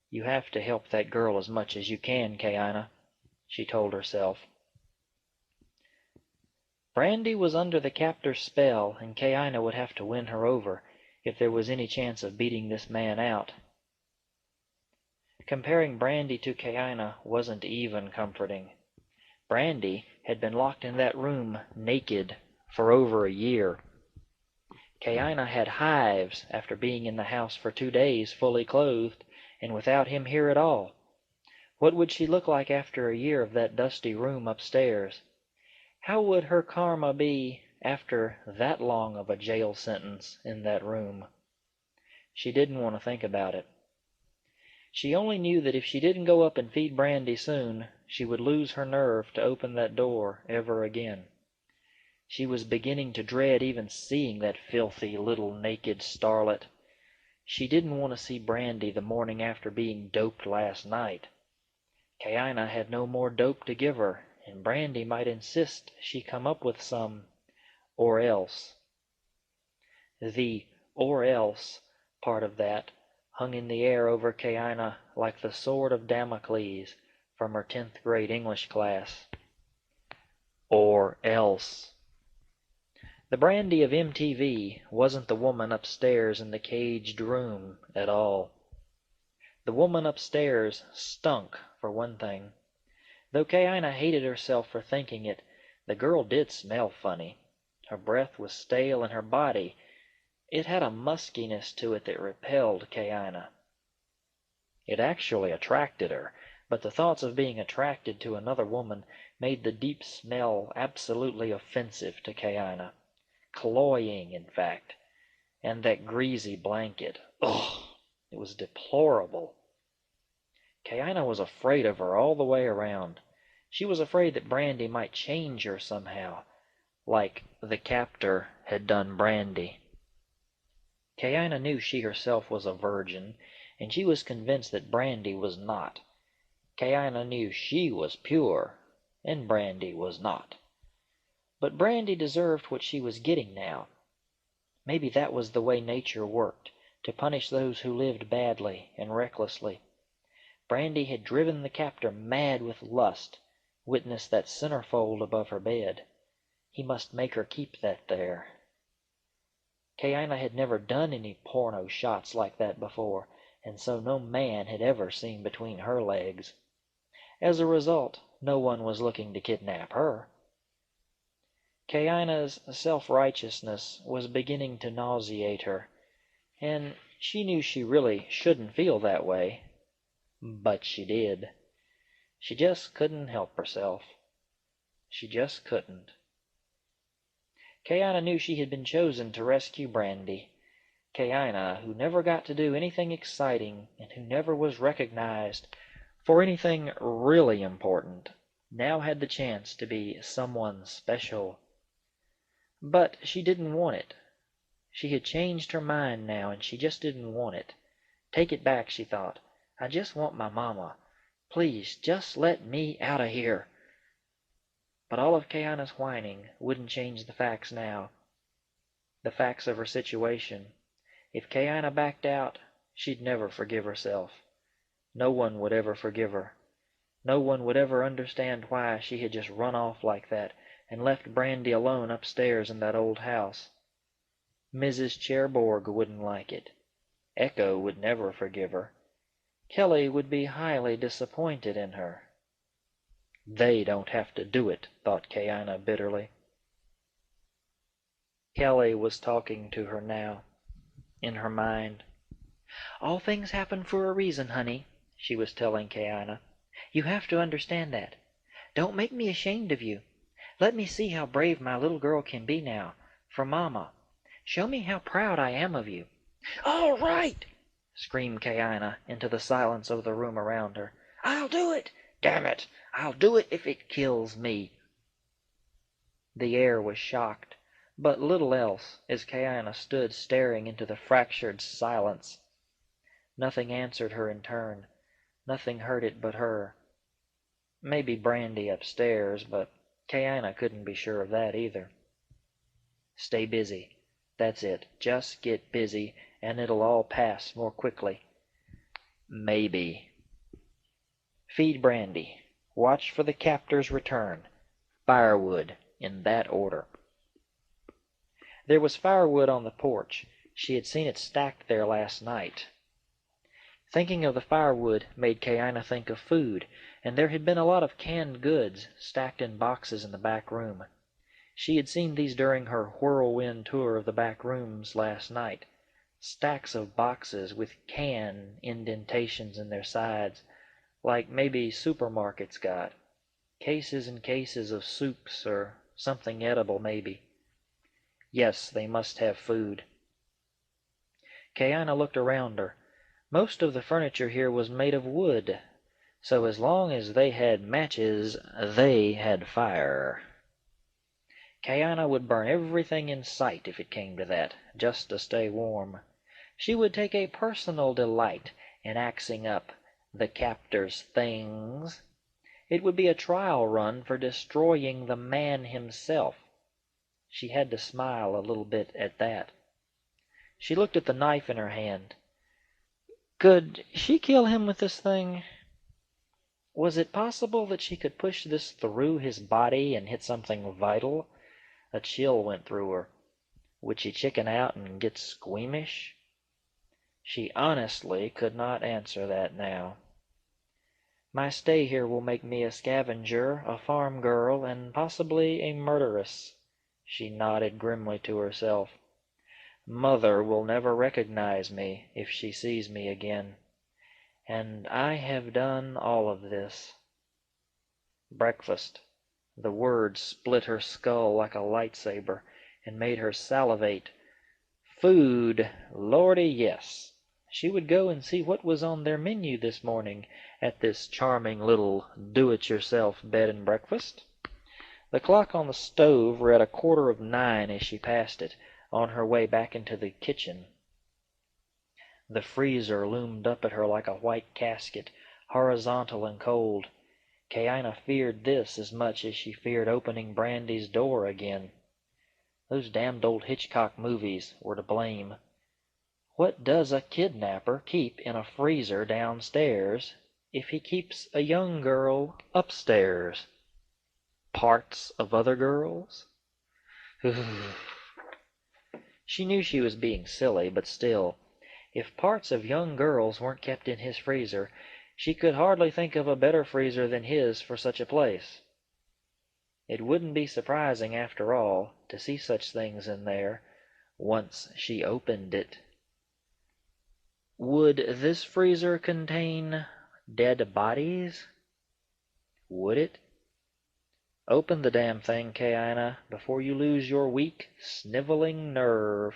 You have to help that girl as much as you can, Kaina, she told herself. Brandy was under the captor's spell, and Kaina would have to win her over if there was any chance of beating this man out. Comparing Brandy to Kaina wasn't even comforting. Brandy had been locked in that room naked for over a year. Kaina had hives after being in the house for 2 days fully clothed and without him here at all. What would she look like after a year of that dusty room upstairs? How would her karma be after that long of a jail sentence in that room? She didn't want to think about it. She only knew that if she didn't go up and feed Brandy soon, she would lose her nerve to open that door ever again. She was beginning to dread even seeing that filthy little naked starlet. She didn't want to see Brandy the morning after being doped last night. Kaina had no more dope to give her, and Brandy might insist she come up with some, or else. The or else part of that hung in the air over Kaina like the sword of Damocles from her 10th grade English class. Or else. The Brandy of MTV wasn't the woman upstairs in the caged room at all. The woman upstairs stunk, for one thing. Though Kaina hated herself for thinking it, the girl did smell funny. Her breath was stale, and her body, it had a muskiness to it that repelled Kaina. It actually attracted her, but the thoughts of being attracted to another woman made the deep smell absolutely offensive to Kaina. Cloying, in fact. And that greasy blanket. Ugh! It was deplorable. Kaina was afraid of her all the way around. She was afraid that Brandy might change her somehow, like the captor had done Brandy. Kaina knew she herself was a virgin, and she was convinced that Brandy was not. Kaina knew she was pure, and Brandy was not. But Brandy deserved what she was getting now. Maybe that was the way nature worked, to punish those who lived badly and recklessly. Brandy had driven the captor mad with lust, Witness that centerfold above her bed. He must make her keep that there. Kayina had never done any porno shots like that before, and so no man had ever seen between her legs. As a result, no one was looking to kidnap her. Kayina's self-righteousness was beginning to nauseate her, and she knew she really shouldn't feel that way. But she did. She just couldn't help herself. She just couldn't. Kayina knew she had been chosen to rescue Brandy. Kayina, who never got to do anything exciting and who never was recognized for anything really important, now had the chance to be someone special. But she didn't want it. She had changed her mind now, and she just didn't want it. Take it back, she thought. I just want my mama. Please, just let me out of here. But all of Kayana's whining wouldn't change the facts now. The facts of her situation. If Kayana backed out, she'd never forgive herself. No one would ever forgive her. No one would ever understand why she had just run off like that and left Brandy alone upstairs in that old house. Mrs. Cherbourg wouldn't like it. Echo would never forgive her. Kelly would be highly disappointed in her. They don't have to do it, thought Kayana bitterly. Kelly was talking to her now, in her mind. All things happen for a reason, honey, she was telling Kayana. You have to understand that. Don't make me ashamed of you. Let me see how brave my little girl can be now, for Mama. Show me how proud I am of you. All right, screamed Kayana into the silence of the room around her. I'll do it. Damn it, I'll do it if it kills me. The air was shocked, but little else, as Kayana stood staring into the fractured silence. Nothing answered her in turn. Nothing heard it but her. Maybe Brandy upstairs, but Kayana couldn't be sure of that either. Stay busy. That's it. Just get busy, and it'll all pass more quickly. Maybe. Feed Brandy. Watch for the captor's return. Firewood, in that order. There was firewood on the porch. She had seen it stacked there last night. Thinking of the firewood made Kayana think of food, and there had been a lot of canned goods stacked in boxes in the back room. She had seen these during her whirlwind tour of the back rooms last night. Stacks of boxes with can indentations in their sides, like maybe supermarkets got. Cases and cases of soups or something edible maybe. Yes, they must have food. Kayana looked around her. Most of the furniture here was made of wood, so as long as they had matches, they had fire. Kayana would burn everything in sight if it came to that, just to stay warm. She would take a personal delight in axing up the captor's things. It would be a trial run for destroying the man himself. She had to smile a little bit at that. She looked at the knife in her hand. Could she kill him with this thing? Was it possible that she could push this through his body and hit something vital? A chill went through her. Would she chicken out and get squeamish? She honestly could not answer that now. My stay here will make me a scavenger, a farm girl, and possibly a murderess, she nodded grimly to herself. Mother will never recognize me if she sees me again. And I have done all of this. Breakfast. The word split her skull like a lightsaber and made her salivate. Food, lordy, yes. She would go and see what was on their menu this morning at this charming little do-it-yourself bed and breakfast. The clock on the stove read 9:15 as she passed it, on her way back into the kitchen. The freezer loomed up at her like a white casket, horizontal and cold. Kayana feared this as much as she feared opening Brandy's door again. Those damned old Hitchcock movies were to blame. What does a kidnapper keep in a freezer downstairs if he keeps a young girl upstairs? Parts of other girls? She knew she was being silly, but still, if parts of young girls weren't kept in his freezer, she could hardly think of a better freezer than his for such a place. It wouldn't be surprising, after all, to see such things in there, once she opened it. Would this freezer contain dead bodies? Would it? Open the damn thing, Kaina, before you lose your weak, sniveling nerve.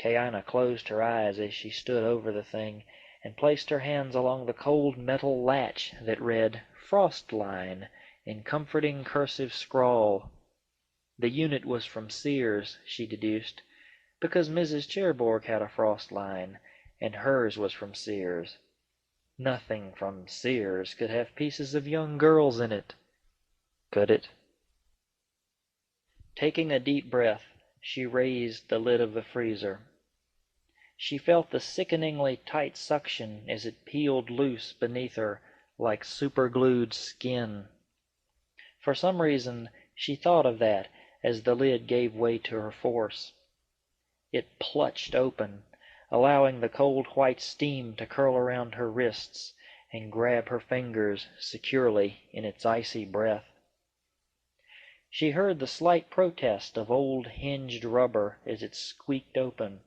Kaina closed her eyes as she stood over the thing, and placed her hands along the cold metal latch that read "Frostline" in comforting cursive scrawl. The unit was from Sears, she deduced, because Mrs. Cherbourg had a frost line, and hers was from Sears. Nothing from Sears could have pieces of young girls in it, could it? Taking a deep breath, she raised the lid of the freezer. She felt the sickeningly tight suction as it peeled loose beneath her like superglued skin. For some reason she thought of that as the lid gave way to her force. It plutched open, allowing the cold white steam to curl around her wrists and grab her fingers securely in its icy breath. She heard the slight protest of old hinged rubber as it squeaked open.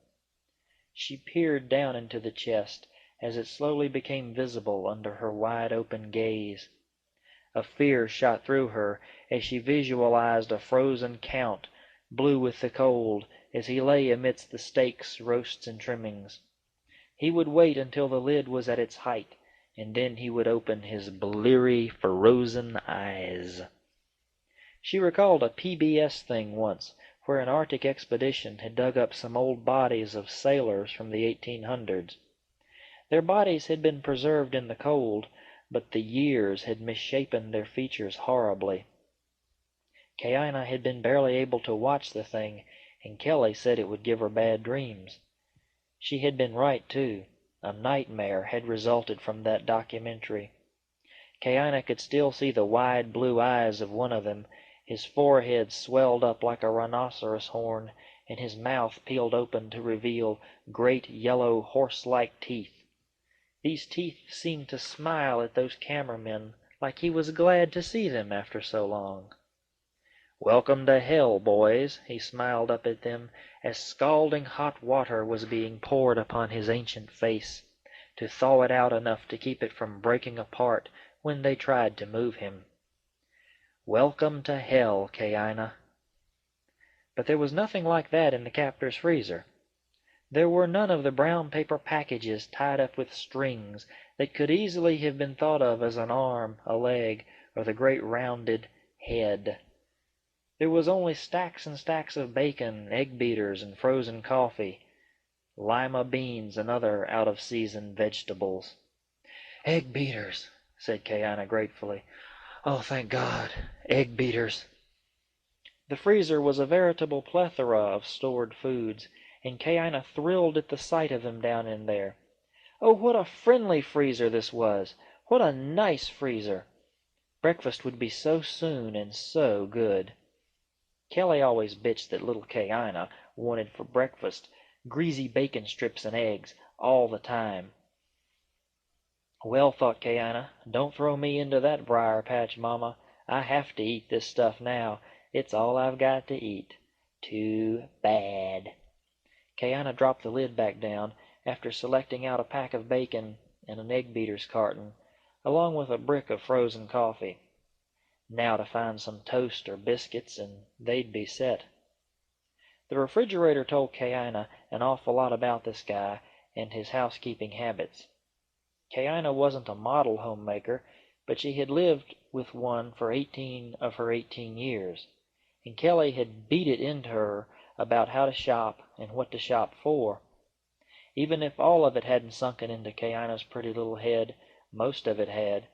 She peered down into the chest as it slowly became visible under her wide-open gaze. A fear shot through her as she visualized a frozen Count, blue with the cold, as he lay amidst the steaks, roasts, and trimmings. He would wait until the lid was at its height, and then he would open his bleary, frozen eyes. She recalled a PBS thing once, where an Arctic expedition had dug up some old bodies of sailors from the 1800s. Their bodies had been preserved in the cold, but the years had misshapen their features horribly. Kaina had been barely able to watch the thing, and Kelly said it would give her bad dreams. She had been right, too. A nightmare had resulted from that documentary. Kaina could still see the wide blue eyes of one of them, his forehead swelled up like a rhinoceros horn, and his mouth peeled open to reveal great yellow horse-like teeth. These teeth seemed to smile at those cameramen like he was glad to see them after so long. "Welcome to hell, boys," he smiled up at them as scalding hot water was being poured upon his ancient face, to thaw it out enough to keep it from breaking apart when they tried to move him. "Welcome to hell, Kaina." But there was nothing like that in the captor's freezer. There were none of the brown paper packages tied up with strings that could easily have been thought of as an arm, a leg, or the great rounded head. There was only stacks and stacks of bacon, egg beaters, and frozen coffee, lima beans, and other out-of-season vegetables. "Egg beaters," said Kaina gratefully. "Oh, thank God, egg beaters." The freezer was a veritable plethora of stored foods, and Kaina thrilled at the sight of them down in there. Oh, what a friendly freezer this was! What a nice freezer! Breakfast would be so soon and so good. Kelly always bitched that little Kaina wanted for breakfast greasy bacon strips and eggs all the time. "Well," thought Kaina, "don't throw me into that briar patch, Mama. I have to eat this stuff now. It's all I've got to eat. Too bad." Kaina dropped the lid back down after selecting out a pack of bacon and an egg beater's carton, along with a brick of frozen coffee. Now to find some toast or biscuits, and they'd be set. The refrigerator told Kaina an awful lot about this guy and his housekeeping habits. Kaina wasn't a model homemaker, but she had lived with one for 18 of her 18 years, and Kelly had beat it into her about how to shop and what to shop for. Even if all of it hadn't sunken into Kaina's pretty little head, most of it had.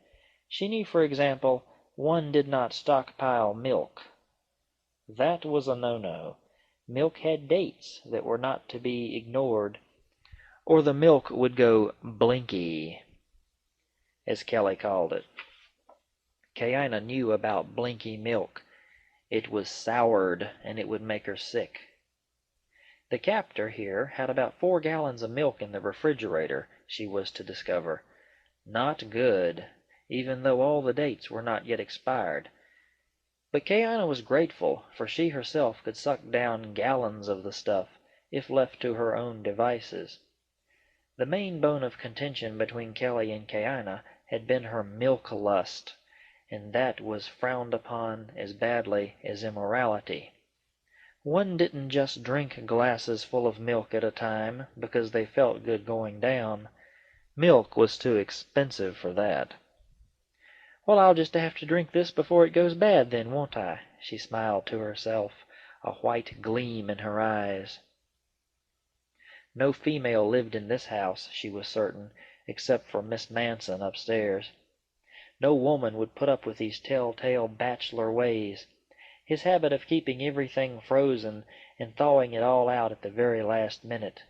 She knew, for example, one did not stockpile milk. That was a no-no. Milk had dates that were not to be ignored, or the milk would go blinky, as Kelly called it. Kaina knew about Blinky milk. It was soured, and it would make her sick. The captor here had about 4 gallons of milk in the refrigerator, she was to discover. Not good, even though all the dates were not yet expired. But Kaina was grateful, for she herself could suck down gallons of the stuff, if left to her own devices. The main bone of contention between Kelly and Kaina had been her milk lust, and that was frowned upon as badly as immorality. One didn't just drink glasses full of milk at a time because they felt good going down. Milk was too expensive for that. "Well, I'll just have to drink this before it goes bad then, won't I?" she smiled to herself, a white gleam in her eyes. No female lived in this house, she was certain, except for Miss Manson upstairs. No woman would put up with these telltale bachelor ways. His habit of keeping everything frozen and thawing it all out at the very last minute.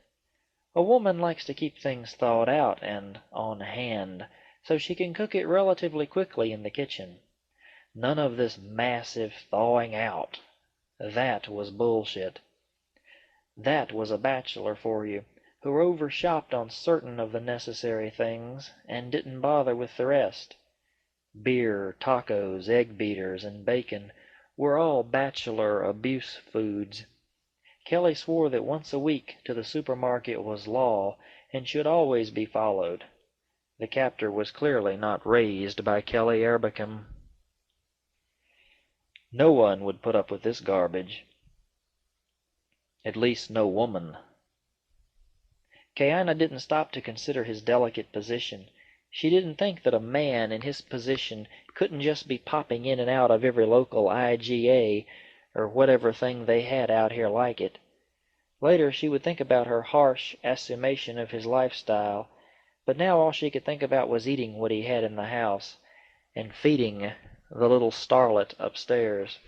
A woman likes to keep things thawed out and on hand, so she can cook it relatively quickly in the kitchen. None of this massive thawing out. That was bullshit. That was a bachelor for you, who overshopped on certain of the necessary things and didn't bother with the rest. Beer, tacos, egg beaters, and bacon were all bachelor abuse foods. Kelly swore that once a week to the supermarket was law and should always be followed. The captor was clearly not raised by Kelly Erbickham. No one would put up with this garbage. At least no woman. Kaina didn't stop to consider his delicate position. She didn't think that a man in his position couldn't just be popping in and out of every local IGA or whatever thing they had out here like it. Later she would think about her harsh assumption of his lifestyle, but now all she could think about was eating what he had in the house and feeding the little starlet upstairs.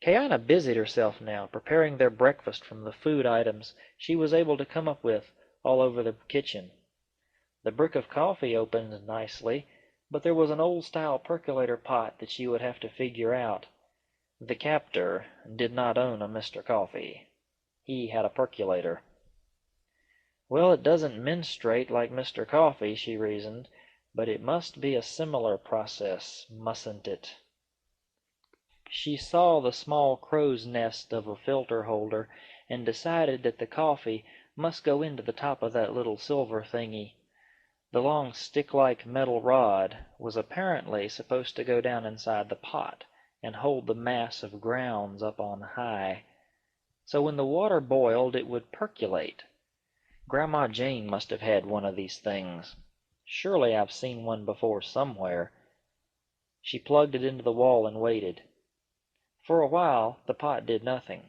Kaina busied herself now, preparing their breakfast from the food items she was able to come up with all over the kitchen. The brick of coffee opened nicely, but there was an old-style percolator pot that she would have to figure out. The captor did not own a Mr. Coffee. He had a percolator. Well, it doesn't menstruate like Mr. Coffee, she reasoned, but it must be a similar process, mustn't it? She saw the small crow's nest of a filter holder and decided that the coffee must go into the top of that little silver thingy. The long stick-like metal rod was apparently supposed to go down inside the pot and hold the mass of grounds up on high. So when the water boiled, it would percolate. Grandma Jane must have had one of these things. Surely I've seen one before somewhere. She plugged it into the wall and waited. For a while the pot did nothing.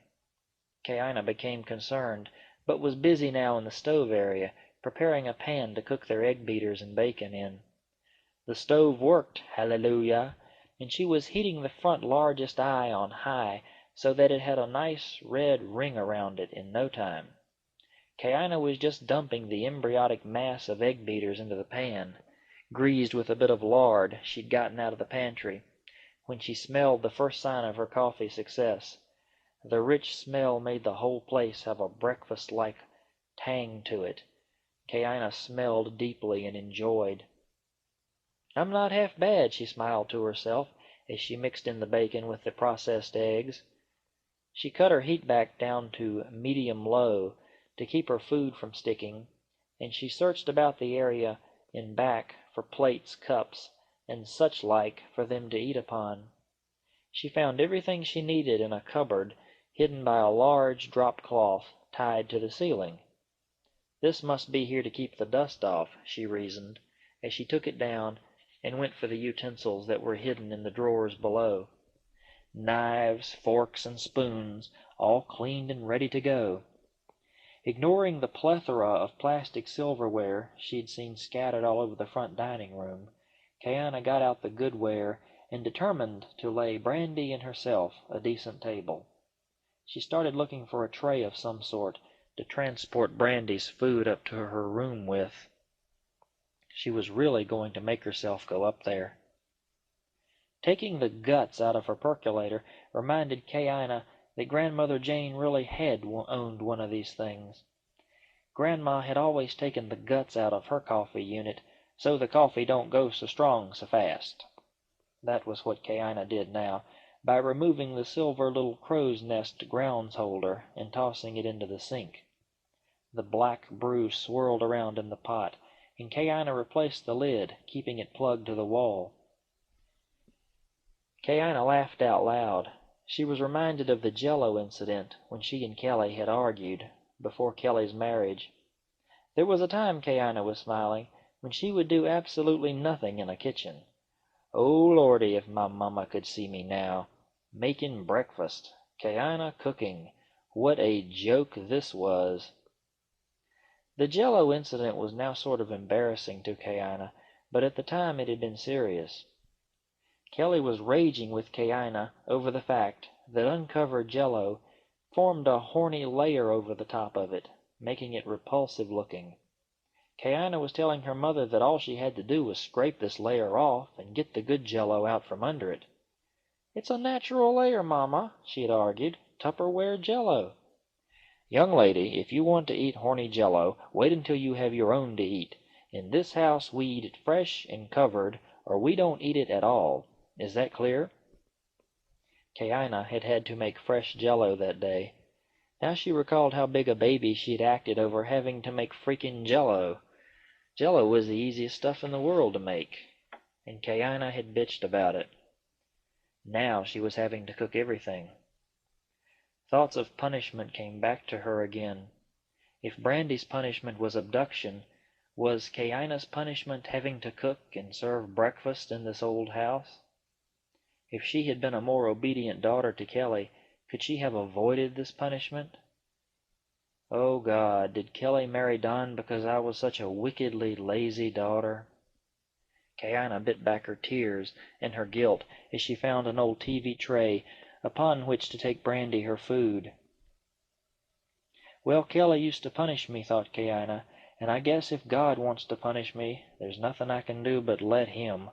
Kaina became concerned, but was busy now in the stove area, preparing a pan to cook their egg beaters and bacon in. The stove worked, hallelujah, and she was heating the front largest eye on high so that it had a nice red ring around it in no time. Kaina was just dumping the embryotic mass of egg beaters into the pan, greased with a bit of lard she'd gotten out of the pantry, when she smelled the first sign of her coffee success. The rich smell made the whole place have a breakfast-like tang to it. Kaina smelled deeply and enjoyed. "I'm not half bad," she smiled to herself as she mixed in the bacon with the processed eggs. She cut her heat back down to medium-low to keep her food from sticking, and she searched about the area in back for plates, cups, and such like for them to eat upon. She found everything she needed in a cupboard hidden by a large drop cloth tied to the ceiling. This must be here to keep the dust off, she reasoned, as she took it down and went for the utensils that were hidden in the drawers below. Knives, forks, and spoons, all cleaned and ready to go. Ignoring the plethora of plastic silverware she'd seen scattered all over the front dining room, Kaina got out the goodware and determined to lay Brandy and herself a decent table. She started looking for a tray of some sort to transport Brandy's food up to her room with. She was really going to make herself go up there. Taking the guts out of her percolator reminded Kayina that Grandmother Jane really had owned one of these things. Grandma had always taken the guts out of her coffee unit, so the coffee don't go so strong so fast. That was what Kayina did now, by removing the silver little crow's nest grounds holder and tossing it into the sink. The black brew swirled around in the pot, and Kayina replaced the lid, keeping it plugged to the wall. Kayina laughed out loud. She was reminded of the Jello incident when she and Kelly had argued, before Kelly's marriage. There was a time, Kayina was smiling, when she would do absolutely nothing in a kitchen. Oh, Lordy, if my mama could see me now. Making breakfast. Kayina cooking. What a joke this was. The Jello incident was now sort of embarrassing to Kayina, but at the time it had been serious. Kelly was raging with Kayina over the fact that uncovered Jello formed a horny layer over the top of it, making it repulsive looking. Kayina was telling her mother that all she had to do was scrape this layer off and get the good Jello out from under it. "It's a natural layer, Mama," she had argued. "Tupperware Jello." "Young lady, if you want to eat horny Jello, wait until you have your own to eat. In this house we eat it fresh and covered, or we don't eat it at all. Is that clear?" Kayina had had to make fresh Jello that day. Now she recalled how big a baby she'd acted over having to make freaking Jello. Jello was the easiest stuff in the world to make, and Kayina had bitched about it. Now she was having to cook everything. Thoughts of punishment came back to her again. If Brandy's punishment was abduction, was Kayina's punishment having to cook and serve breakfast in this old house? If she had been a more obedient daughter to Kelly, could she have avoided this punishment? Oh God, did Kelly marry Don because I was such a wickedly lazy daughter? Kayina bit back her tears and her guilt as she found an old TV tray upon which to take Brandy her food. Well, Kelly used to punish me, thought Kayina, and I guess if God wants to punish me, there's nothing I can do but let him.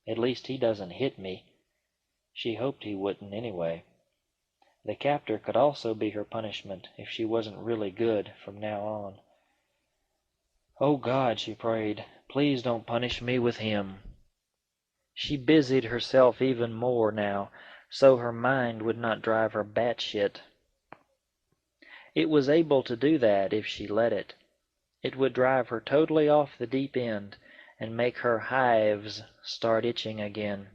At least he doesn't hit me. She hoped he wouldn't anyway. The captor could also be her punishment if she wasn't really good from now on. Oh God, she prayed, please don't punish me with him. She busied herself even more now, so her mind would not drive her batshit. It was able to do that if she let it. It would drive her totally off the deep end and make her hives start itching again.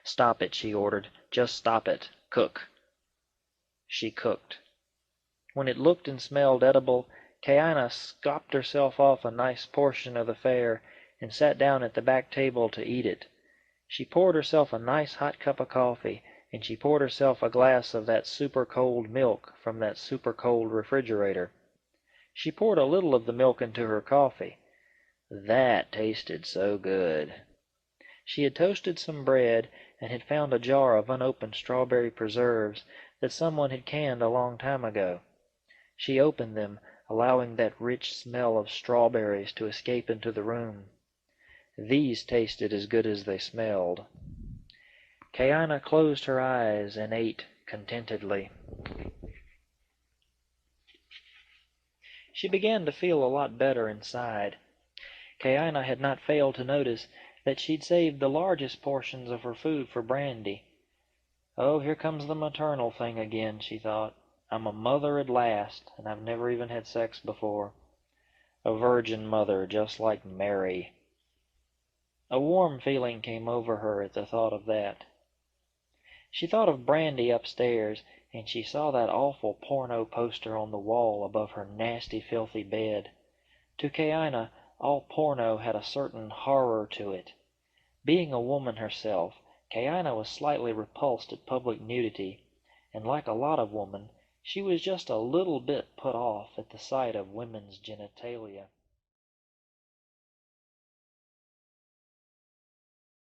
"Stop it," she ordered. "Just stop it. Cook." She cooked. When it looked and smelled edible, Kayina scooped herself off a nice portion of the fare and sat down at the back table to eat it. She poured herself a nice hot cup of coffee, and she poured herself a glass of that super-cold milk from that super-cold refrigerator. She poured a little of the milk into her coffee. That tasted so good. She had toasted some bread and had found a jar of unopened strawberry preserves that someone had canned a long time ago. She opened them, allowing that rich smell of strawberries to escape into the room. These tasted as good as they smelled. Kayina closed her eyes and ate contentedly. She began to feel a lot better inside. Kayina had not failed to notice that she'd saved the largest portions of her food for Brandy. Oh, here comes the maternal thing again, she thought. I'm a mother at last, and I've never even had sex before. A virgin mother, just like Mary. A warm feeling came over her at the thought of that. She thought of Brandy upstairs, and she saw that awful porno poster on the wall above her nasty, filthy bed. To Kayina, all porno had a certain horror to it. Being a woman herself, Kayina was slightly repulsed at public nudity, and like a lot of women, she was just a little bit put off at the sight of women's genitalia.